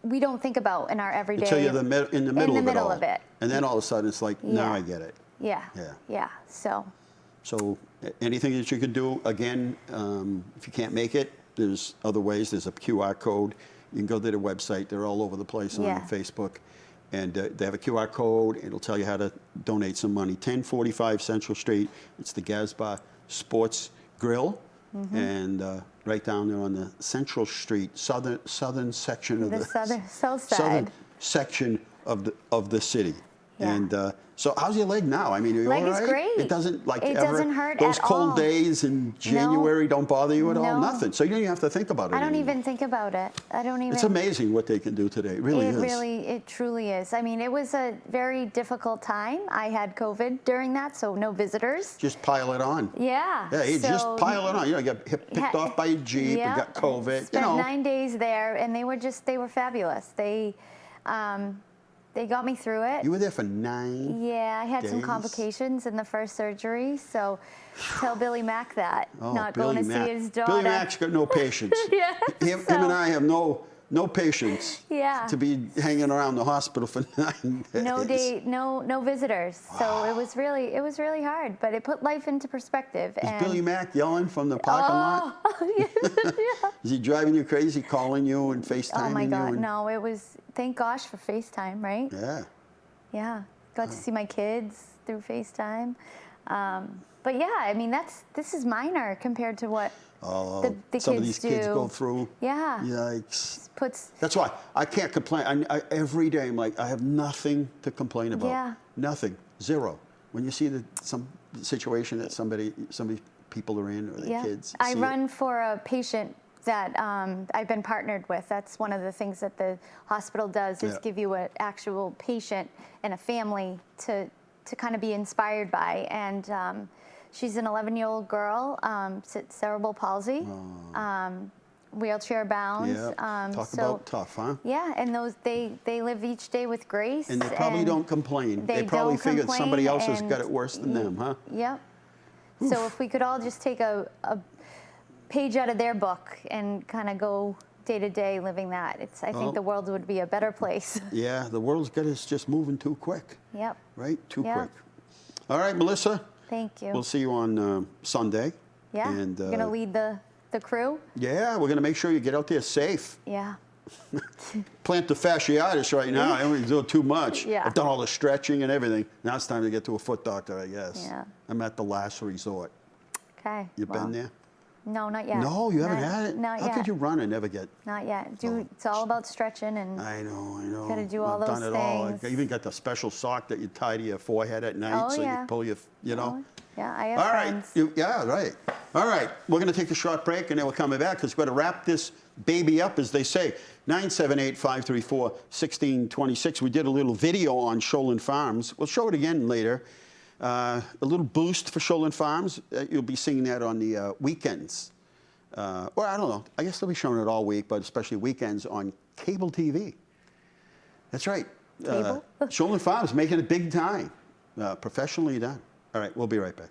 Speaker 10: we don't think about in our everyday.
Speaker 3: Until you're in the middle
Speaker 10: of it.
Speaker 3: And then all of a sudden it's like, now I get it.
Speaker 10: Yeah. So
Speaker 3: anything that you could do, again, if you can't make it, there's other ways. There's a QR code. You can go to their website. They're all over the place on Facebook. And they have a QR code. It'll tell you how to donate some money. 1045 Central Street. It's the Gazbar Sports Grill. And right down there on the Central Street, southern section of
Speaker 10: south side.
Speaker 3: Southern section of the city.
Speaker 10: Yeah.
Speaker 3: And so how's your leg now? I mean, are you all right?
Speaker 10: Leg is great.
Speaker 3: It doesn't
Speaker 10: It doesn't hurt
Speaker 3: those
Speaker 10: at
Speaker 3: cold
Speaker 10: all.
Speaker 3: days in January don't bother you at all?
Speaker 10: No.
Speaker 3: Nothing. So you don't even have to think about it
Speaker 10: I don't
Speaker 3: anymore.
Speaker 10: even think about it.
Speaker 3: It's amazing what they can do today. It really is.
Speaker 10: It truly is. I mean, it was a very difficult time. I had COVID during that, so no visitors.
Speaker 3: Just pile it on.
Speaker 10: Yeah.
Speaker 3: Yeah, you just pile it on. You got picked off by a Jeep and got COVID.
Speaker 10: Spent 9 days there, and they were fabulous. They got me through it.
Speaker 3: You were there for 9
Speaker 10: Yeah, I had some
Speaker 3: days?
Speaker 10: complications in the first surgery, so tell Billy Mack that. Not
Speaker 3: Billy
Speaker 10: going to
Speaker 3: Mack.
Speaker 10: see his daughter.
Speaker 3: Billy Mack's got no patience. Him and I have no patience to be hanging around the hospital for 9 days.
Speaker 10: No visitors. So it was really hard, but it put life into perspective.
Speaker 3: Is Billy Mack yelling from the parking lot?
Speaker 10: Yeah.
Speaker 3: Is he driving you crazy, calling you and FaceTiming you?
Speaker 10: Oh my God, no! It was, thank gosh for FaceTime, right?
Speaker 3: Yeah.
Speaker 10: Yeah, got to see my kids through FaceTime. But yeah, I mean this is minor compared to what the kids
Speaker 3: some of these kids
Speaker 10: do.
Speaker 3: go through.
Speaker 10: Yeah.
Speaker 3: Yikes.
Speaker 10: Puts.
Speaker 3: That's why I can't complain. Every day I'm like, I have nothing to complain about.
Speaker 10: Yeah.
Speaker 3: Nothing. Zero. When you see some situation that somebody people are in or their kids.
Speaker 10: I run for a patient that I've been partnered with. That's one of the things that the hospital does is give you an actual patient and a family to kind of be inspired by. And she's an 11-year-old girl, cerebral palsy, wheelchair bound.
Speaker 3: Yeah. Talk about tough, huh?
Speaker 10: Yeah, and they live each day with grace.
Speaker 3: And they probably don't complain. They probably figure that somebody else has got it worse than them, huh?
Speaker 10: Yep. So if we could all just take a page out of their book and kind of go day to day living that, I think the world would be a better place.
Speaker 3: Yeah, the world's got us just moving too quick.
Speaker 10: Yep.
Speaker 3: Right? Too quick. All right, Melissa.
Speaker 10: Thank you.
Speaker 3: We'll see you on Sunday.
Speaker 10: Yeah.
Speaker 3: And,
Speaker 10: you're gonna lead the crew.
Speaker 3: Yeah, we're gonna make sure you get out there safe.
Speaker 10: Yeah.
Speaker 3: Plantar fasciitis right now. I don't really do too much.
Speaker 10: Yeah.
Speaker 3: I've done all the stretching and everything. Now it's time to get to a foot doctor, I guess.
Speaker 10: Yeah.
Speaker 3: I'm at the last resort.
Speaker 10: Okay.
Speaker 3: You been there?
Speaker 10: No, not yet.
Speaker 3: No, you haven't had it?
Speaker 10: Not yet.
Speaker 3: How could you run and never get?
Speaker 10: Not yet. It's all about stretching and.
Speaker 3: I know.
Speaker 10: Gotta do all
Speaker 3: I've
Speaker 10: those
Speaker 3: done it all.
Speaker 10: things.
Speaker 3: I even got the special sock that you tie to your forehead at night so you pull your,
Speaker 10: Oh, yeah, I have
Speaker 3: All
Speaker 10: friends.
Speaker 3: right. Yeah, right. All right. We're going to take a short break, and then we're coming back because we're going to wrap this baby up, as they say. 978-534-1626. We did a little video on Shoalin Farms. We'll show it again later. A little boost for Shoalin Farms. You'll be seeing that on the weekends. Or I don't know. I guess they'll be showing it all week, but especially weekends on cable TV. That's right.
Speaker 10: Cable?
Speaker 3: Shoalin Farms making it big time. Professionally done. All right, we'll be right back.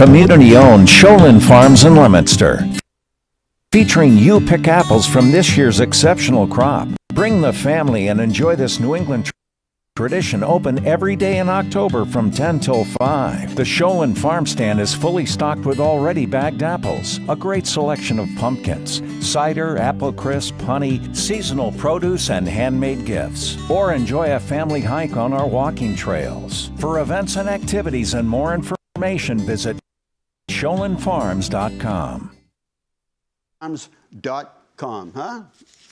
Speaker 5: Community-owned Sholin Farms in Leominster. Featuring You Pick Apples from this year's exceptional crop. Bring the family and enjoy this New England tradition, open every day in October from 10 till 5. The Sholin Farm Stand is fully stocked with already bagged apples, a great selection of pumpkins, cider, apple crisp, honey, seasonal produce, and handmade gifts. Or enjoy a family hike on our walking trails. For events and activities and more information, visit SholinFarms.com.
Speaker 3: Farms.com, huh?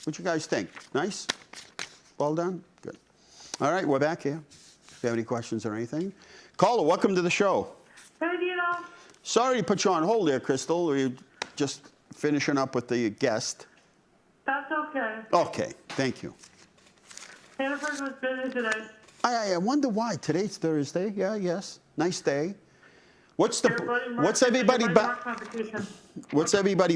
Speaker 3: What you guys think? Nice? Well done? Good. All right, we're back here. If you have any questions or anything. Caller, welcome to the show.
Speaker 11: Hey, Dino.
Speaker 3: Sorry to put you on hold there, Crystal. We're just finishing up with the guest.
Speaker 11: That's okay.
Speaker 3: Okay, thank you.
Speaker 11: Hannaford was busy today.
Speaker 3: I wonder why. Today's Thursday. Yeah, yes. Nice day. What's everybody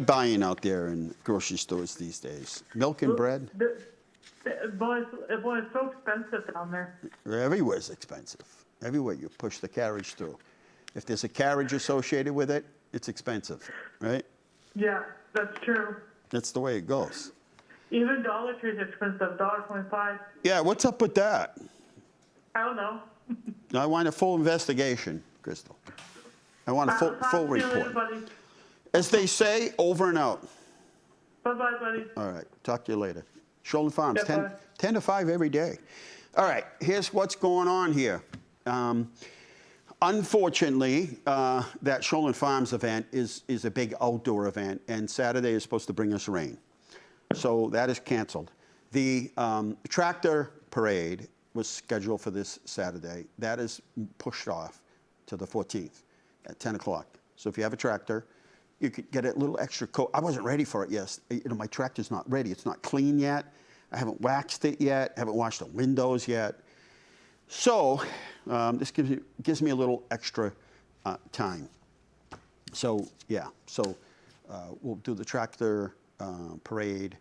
Speaker 3: buying out there in grocery stores these days? Milk and bread?
Speaker 11: Boy, it's so expensive down there.
Speaker 3: Everywhere's expensive. Everywhere you push the carriage through. If there's a carriage associated with it, it's expensive, right?
Speaker 11: Yeah, that's true.
Speaker 3: That's the way it goes.
Speaker 11: Even Dollar Tree's expensive, $1.25.
Speaker 3: Yeah, what's up with that?
Speaker 11: I don't know.
Speaker 3: I want a full investigation, Crystal. I want a full report.
Speaker 11: Later,
Speaker 3: As they say, over and out.
Speaker 11: Bye-bye, buddy.
Speaker 3: All right, talk to you later. Sholin Farms,
Speaker 11: Yeah,
Speaker 3: 10 to 5 every day. All right, here's what's going on here. Unfortunately, that Sholin Farms event is a big outdoor event, and Saturday is supposed to bring us rain. So that is canceled. The tractor parade was scheduled for this Saturday. That is pushed off to the 14th at 10 o'clock. So if you have a tractor, you could get a little extra coat. I wasn't ready for it yet. My tractor's not ready. It's not clean yet. I haven't waxed it yet. I haven't washed the windows yet. So this gives me a little extra time. So yeah, we'll do the tractor parade.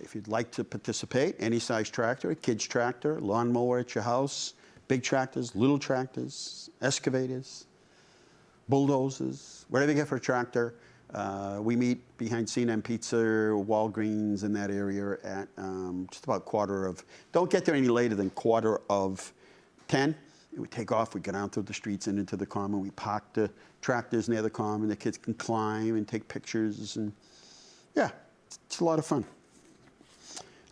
Speaker 3: If you'd like to participate, any size tractor, a kid's tractor, lawnmower at your house, big tractors, little tractors, excavators, bulldozers, whatever you get for a tractor. We meet behind C&M Pizza, Walgreens in that area at just about don't get there any later than 10:15. We take off, we go down through the streets and into the common. We park the tractors near the common. The kids can climb and take pictures. And yeah, it's a lot of fun.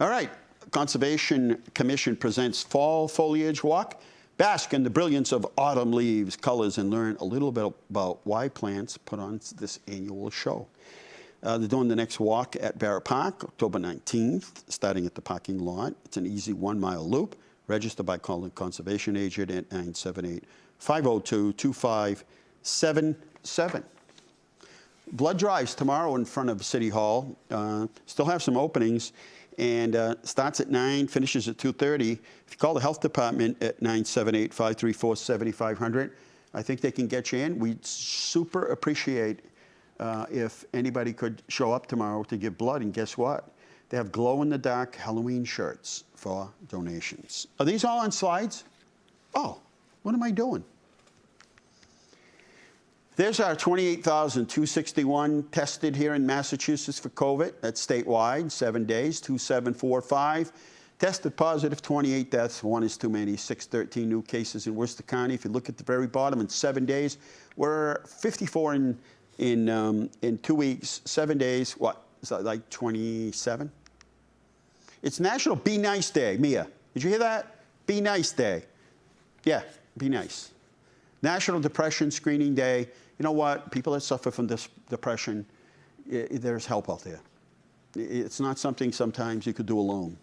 Speaker 3: All right, Conservation Commission presents Fall Foliage Walk. Bask in the brilliance of autumn leaves, colors, and learn a little bit about why plants put on this annual show. They're doing the next walk at Barrett Park, October 19th, starting at the parking lot. It's an easy 1-mile loop. Register by calling Conservation Agent at 978-502-2577. Blood drives tomorrow in front of City Hall. Still have some openings. And starts at 9, finishes at 2:30. If you call the health department at 978-534-7500, I think they can get you in. We'd super appreciate if anybody could show up tomorrow to give blood. And guess what? They have glow-in-the-dark Halloween shirts for donations. Are these all on slides? Oh, what am I doing? There's our 28,261 tested here in Massachusetts for COVID. That's statewide, 7 days, 2745. Tested positive, 28 deaths. One is too many. 613 new cases in Worcester County. If you look at the very bottom, in 7 days, we're 54 in 2 weeks. 7 days, what? Is that like 27? It's National Be Nice Day. Mia, did you hear that? Be Nice Day. Yeah, be nice. National Depression Screening Day. You know what? People that suffer from this depression, there's help out there. It's not something sometimes you could do alone,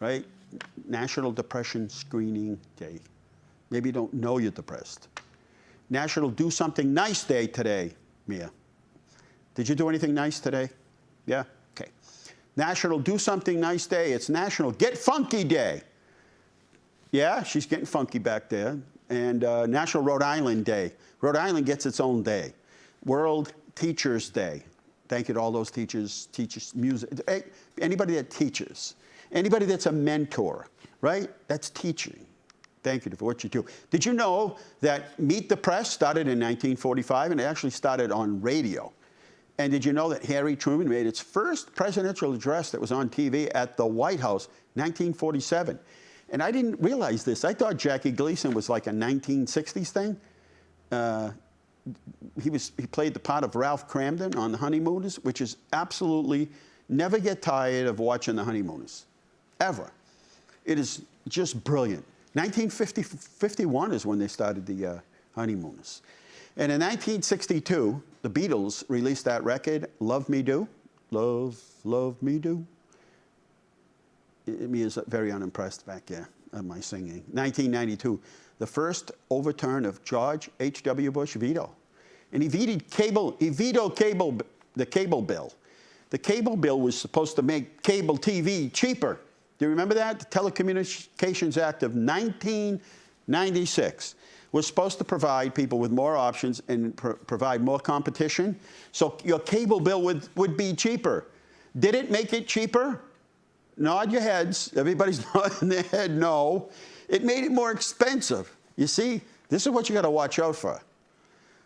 Speaker 3: right? National Depression Screening Day. Maybe you don't know you're depressed. National Do Something Nice Day today, Mia. Did you do anything nice today? Yeah? Okay. National Do Something Nice Day. It's National Get Funky Day. Yeah, she's getting funky back there. And National Rhode Island Day. Rhode Island gets its own day. World Teachers Day. Thank you to all those teachers, music. Anybody that teaches. Anybody that's a mentor, right? That's teaching. Thank you for what you do. Did you know that Meet the Press started in 1945, and it actually started on radio? And did you know that Harry Truman made its first presidential address that was on TV at the White House, 1947? And I didn't realize this. I thought Jackie Gleason was like a 1960s thing. He played the part of Ralph Cramden on The Honeymooners, which is absolutely, never get tired of watching The Honeymooners, ever. It is just brilliant. 1951 is when they started the Honeymooners. And in 1962, the Beatles released that record, Love Me Do. Love, Love Me Do. Me is very unimpressed back there at my singing. 1992, the first overturn of George H.W. Bush veto. And he vetoed the cable bill. The cable bill was supposed to make cable TV cheaper. Do you remember that? The Telecommunications Act of 1996 was supposed to provide people with more options and provide more competition. So your cable bill would be cheaper. Did it make it cheaper? Nod your heads. Everybody's nodding their head no. It made it more expensive. You see, this is what you got to watch out for.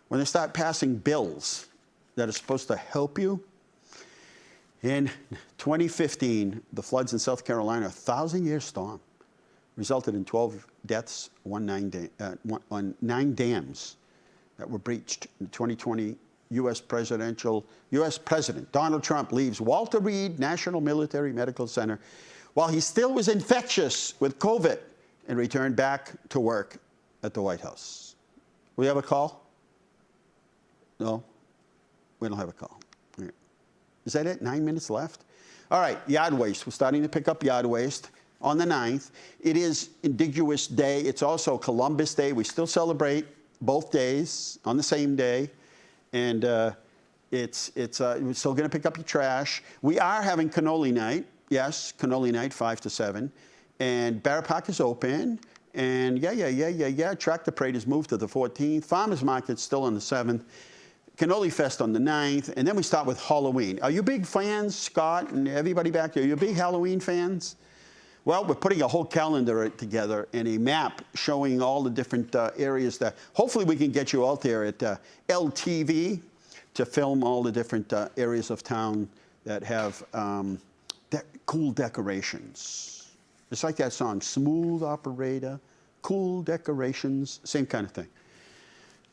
Speaker 3: When they start passing bills that are supposed to help you. In 2015, the floods in South Carolina, a 1,000-year storm, resulted in 12 deaths on 9 dams that were breached. In 2020, U.S. President Donald Trump leaves Walter Reed National Military Medical Center while he still was infectious with COVID and returned back to work at the White House. We have a call? No? We don't have a call. Is that it? 9 minutes left? All right, yard waste. We're starting to pick up yard waste on the 9th. It is Indigenous Day. It's also Columbus Day. We still celebrate both days on the same day. And we're still going to pick up your trash. We are having cannoli night. Yes, cannoli night, 5 to 7. And Barrett Park is open. And yeah. Tractor Parade has moved to the 14th. Farmers Market's still on the 7th. Cannoli Fest on the 9th, and then we start with Halloween. Are you big fans, Scott and everybody back there? Are you big Halloween fans? Well, we're putting a whole calendar together and a map showing all the different areas that hopefully we can get you out there at LTV to film all the different areas of town that have cool decorations. It's like that song, Smooth Operator, Cool Decorations, same kind of thing.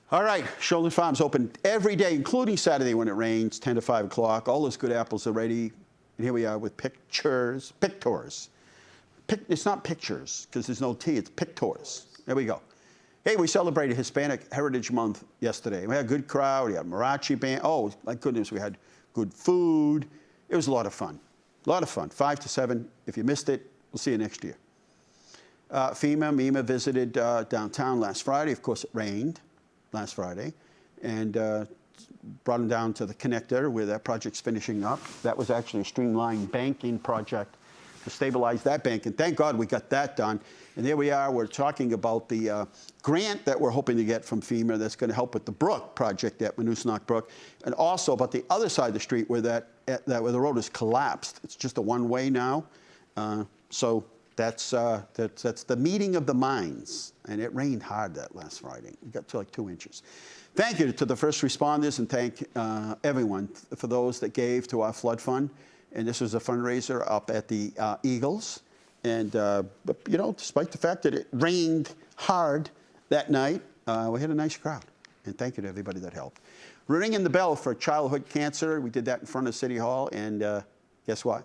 Speaker 3: All right, Shoreland Farms open every day, including Saturday when it rains, 10 to 5 o'clock. All those good apples are ready. And here we are with pictures. It's not pictures, because there's no T, it's pictors. There we go. Hey, we celebrated Hispanic Heritage Month yesterday. We had a good crowd. We had a mariachi band. Oh, my goodness, we had good food. It was a lot of fun. A lot of fun. 5 to 7. If you missed it, we'll see you next year. MEMA visited downtown last Friday. Of course, it rained last Friday, and brought them down to the connector where that project's finishing up. That was actually a streamlined banking project to stabilize that bank, and thank God we got that done. And there we are, we're talking about the grant that we're hoping to get from FEMA that's going to help with the Brook project at Manusnock Brook, and also about the other side of the street where where the road is collapsed. It's just a one-way now. So that's the meeting of the minds. And it rained hard that last Friday. It got to like 2 inches. Thank you to the first responders, and thank everyone for those that gave to our flood fund. And this was a fundraiser up at the Eagles. And, you know, despite the fact that it rained hard that night, we had a nice crowd. And thank you to everybody that helped. We're ringing the bell for childhood cancer. We did that in front of City Hall. And guess what?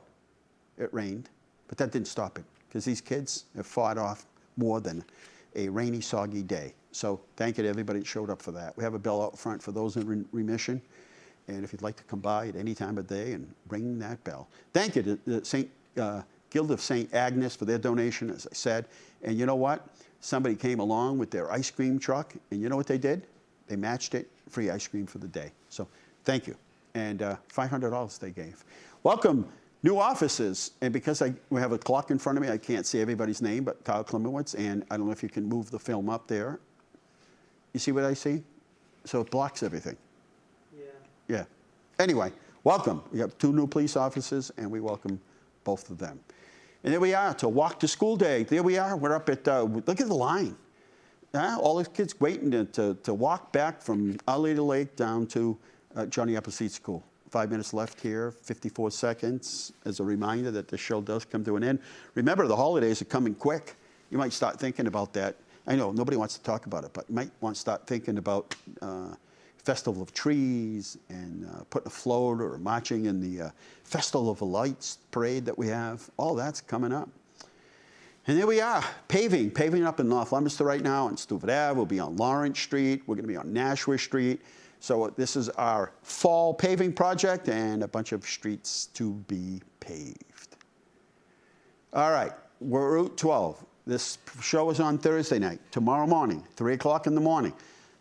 Speaker 3: It rained. But that didn't stop it, because these kids have fought off more than a rainy, soggy day. So thank you to everybody that showed up for that. We have a bell out front for those in remission. And if you'd like to come by at any time of day and ring that bell. Thank you to the Guild of St. Agnes for their donation, as I said. And you know what? Somebody came along with their ice cream truck, and you know what they did? They matched it, free ice cream for the day. So thank you. And $500 they gave. Welcome. New offices, and because we have a clock in front of me, I can't see everybody's name, but Kyle Klimowitz, and I don't know if you can move the film up there. You see what I see? So it blocks everything. Yeah. Anyway, welcome. We have 2 new police officers, and we welcome both of them. And there we are, to walk to school day. There we are, we're up at, look at the line. All the kids waiting to walk back from Our Lady Lake down to Johnny Appleseed School. 5 minutes left here, 54 seconds, as a reminder that the show does come to an end. Remember, the holidays are coming quick. You might start thinking about that. I know nobody wants to talk about it, but you might want to start thinking about Festival of Trees and putting a float or marching in the Festival of the Lights parade that we have. All that's coming up. And there we are, paving up in North Leominster right now on Stewart Ave. We'll be on Lawrence Street. We're going to be on Nashua Street. So this is our fall paving project and a bunch of streets to be paved. All right, we're Route 12. This show is on Thursday night. Tomorrow morning, 3 o'clock in the morning,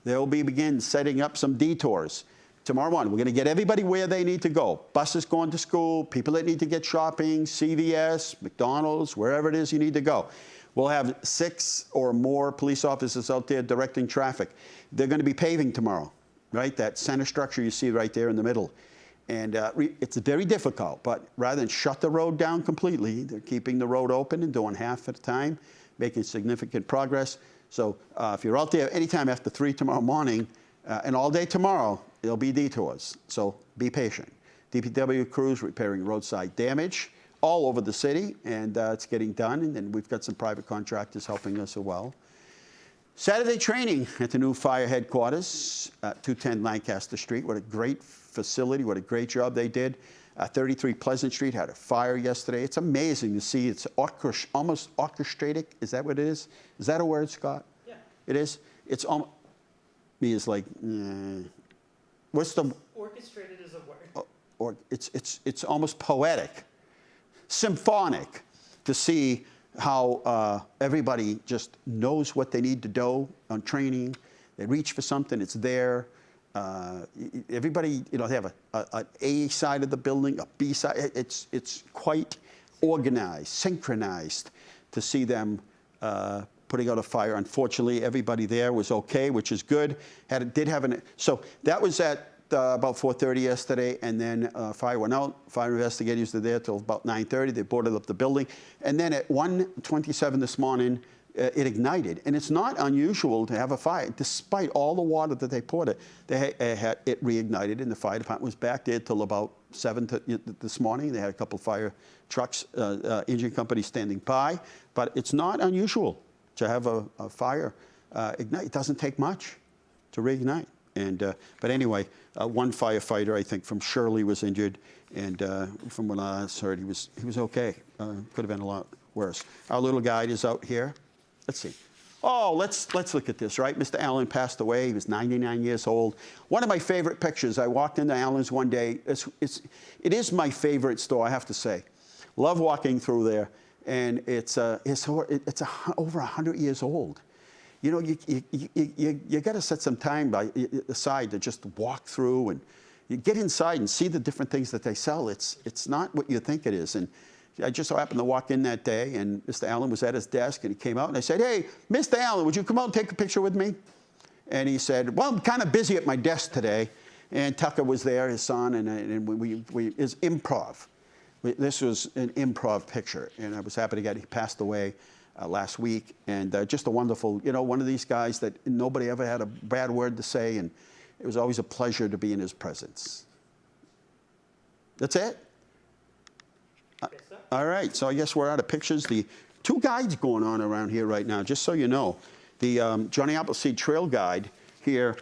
Speaker 3: they'll begin setting up some detours. Tomorrow morning, we're going to get everybody where they need to go. Buses going to school, people that need to get shopping, CVS, McDonald's, wherever it is you need to go. We'll have 6 or more police officers out there directing traffic. They're going to be paving tomorrow, right? That center structure you see right there in the middle. And it's very difficult, but rather than shut the road down completely, they're keeping the road open and doing half at a time, making significant progress. So if you're out there anytime after 3 tomorrow morning and all day tomorrow, there'll be detours. So be patient. DPW crews repairing roadside damage all over the city, and it's getting done. And then we've got some private contractors helping us as well. Saturday training at the new fire headquarters, 210 Lancaster Street. What a great facility, what a great job they did. 33 Pleasant Street had a fire yesterday. It's amazing to see. It's almost orchestrated. Is that what it is? Is that a word, Scott? Yeah. It is? It's almost, me is like, what's the?
Speaker 6: Orchestrated is a word.
Speaker 3: It's almost poetic, symphonic to see how everybody just knows what they need to do on training. They reach for something, it's there. Everybody, they have an A side of the building, a B side. It's quite organized, synchronized to see them putting out a fire. Unfortunately, everybody there was okay, which is good. So that was at about 4:30 yesterday, and then fire went out. Fire investigators were there till about 9:30. They boarded up the building. And then at 1:27 this morning, it ignited. And it's not unusual to have a fire. Despite all the water that they poured it reignited, and the fire department was back there till about 7 this morning. They had a couple of fire trucks, engine companies standing by. But it's not unusual to have a fire ignite. It doesn't take much to reignite. And but anyway, one firefighter, I think, from Shirley was injured, and from what I last heard, he was okay. Could have been a lot worse. Our little guide is out here. Let's see. Oh, let's look at this, right? Mr. Allen passed away. He was 99 years old. One of my favorite pictures. I walked into Allen's one day. It is my favorite store, I have to say. Love walking through there, and it's over 100 years old. You got to set some time aside to just walk through, and you get inside and see the different things that they sell. It's not what you think it is. And I just so happened to walk in that day, and Mr. Allen was at his desk, and he came out, and I said, "Hey, Mr. Allen, would you come out and take a picture with me?" And he said, "Well, I'm kind of busy at my desk today." And Tucker was there, his son, and it's improv. This was an improv picture, and I was happy he passed away last week, and just a wonderful, one of these guys that nobody ever had a bad word to say, and it was always a pleasure to be in his presence. That's it? All right, so I guess we're out of pictures. The 2 guides going on around here right now, just so you know. The Johnny Appleseed Trail Guide here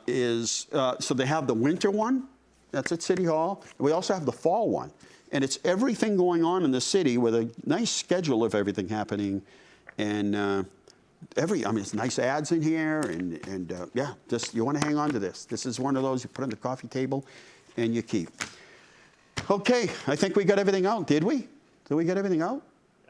Speaker 3: is, so they have the winter one, that's at City Hall, and we also have the fall one. And it's everything going on in the city with a nice schedule of everything happening. And it's nice ads in here. And yeah, just you want to hang on to this. This is one of those you put on the coffee table and you keep. Okay, I think we got everything out, did we? Did we get everything out?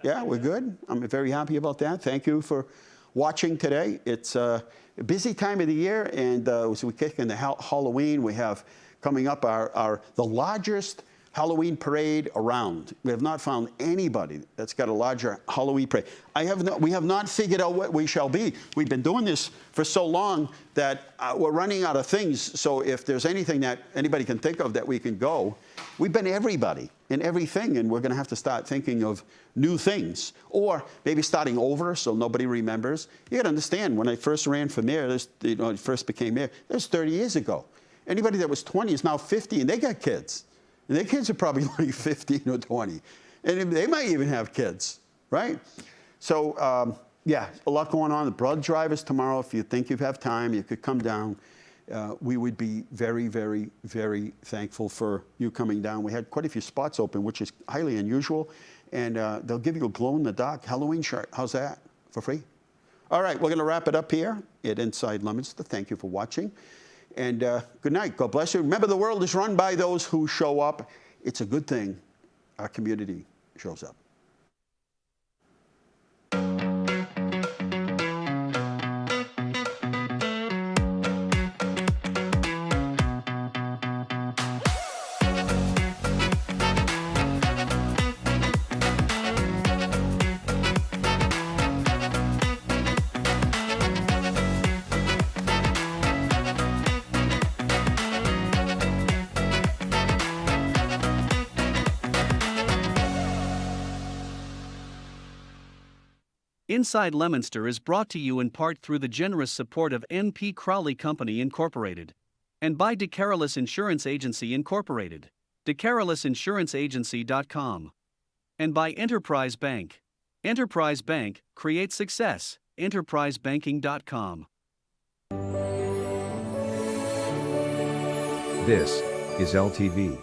Speaker 3: Yeah, we're good. I'm very happy about that. Thank you for watching today. It's a busy time of the year, and as we kick into Halloween, we have coming up the largest Halloween parade around. We have not found anybody that's got a larger Halloween parade. We have not figured out what we shall be. We've been doing this for so long that we're running out of things. So if there's anything that anybody can think of that we can go, we've been everybody. in everything, and we're going to have to start thinking of new things, or maybe starting over so nobody remembers. You got to understand, when I first ran for mayor, first became mayor, that was 30 years ago. Anybody that was 20 is now 50, and they got kids. And their kids are probably only 15 or 20. And they might even have kids, right? So, yeah, a lot going on. The blood drive is tomorrow. If you think you have time, you could come down. We would be very, very, very thankful for you coming down. We had quite a few spots open, which is highly unusual. And they'll give you a glow-in-the-dark Halloween shirt. How's that? For free? All right, we're going to wrap it up here at Inside Leominster. Thank you for watching. And good night. God bless you. Remember, the world is run by those who show up. It's a good thing our community shows up.
Speaker 2: Inside Leominster is brought to you in part through the generous support of N.P. Crowley Company Incorporated and by DeCarolis Insurance Agency Incorporated, DeCarolisInsuranceAgency.com, and by Enterprise Bank. Enterprise Bank, create success, enterprisebanking.com.
Speaker 1: This is LTV.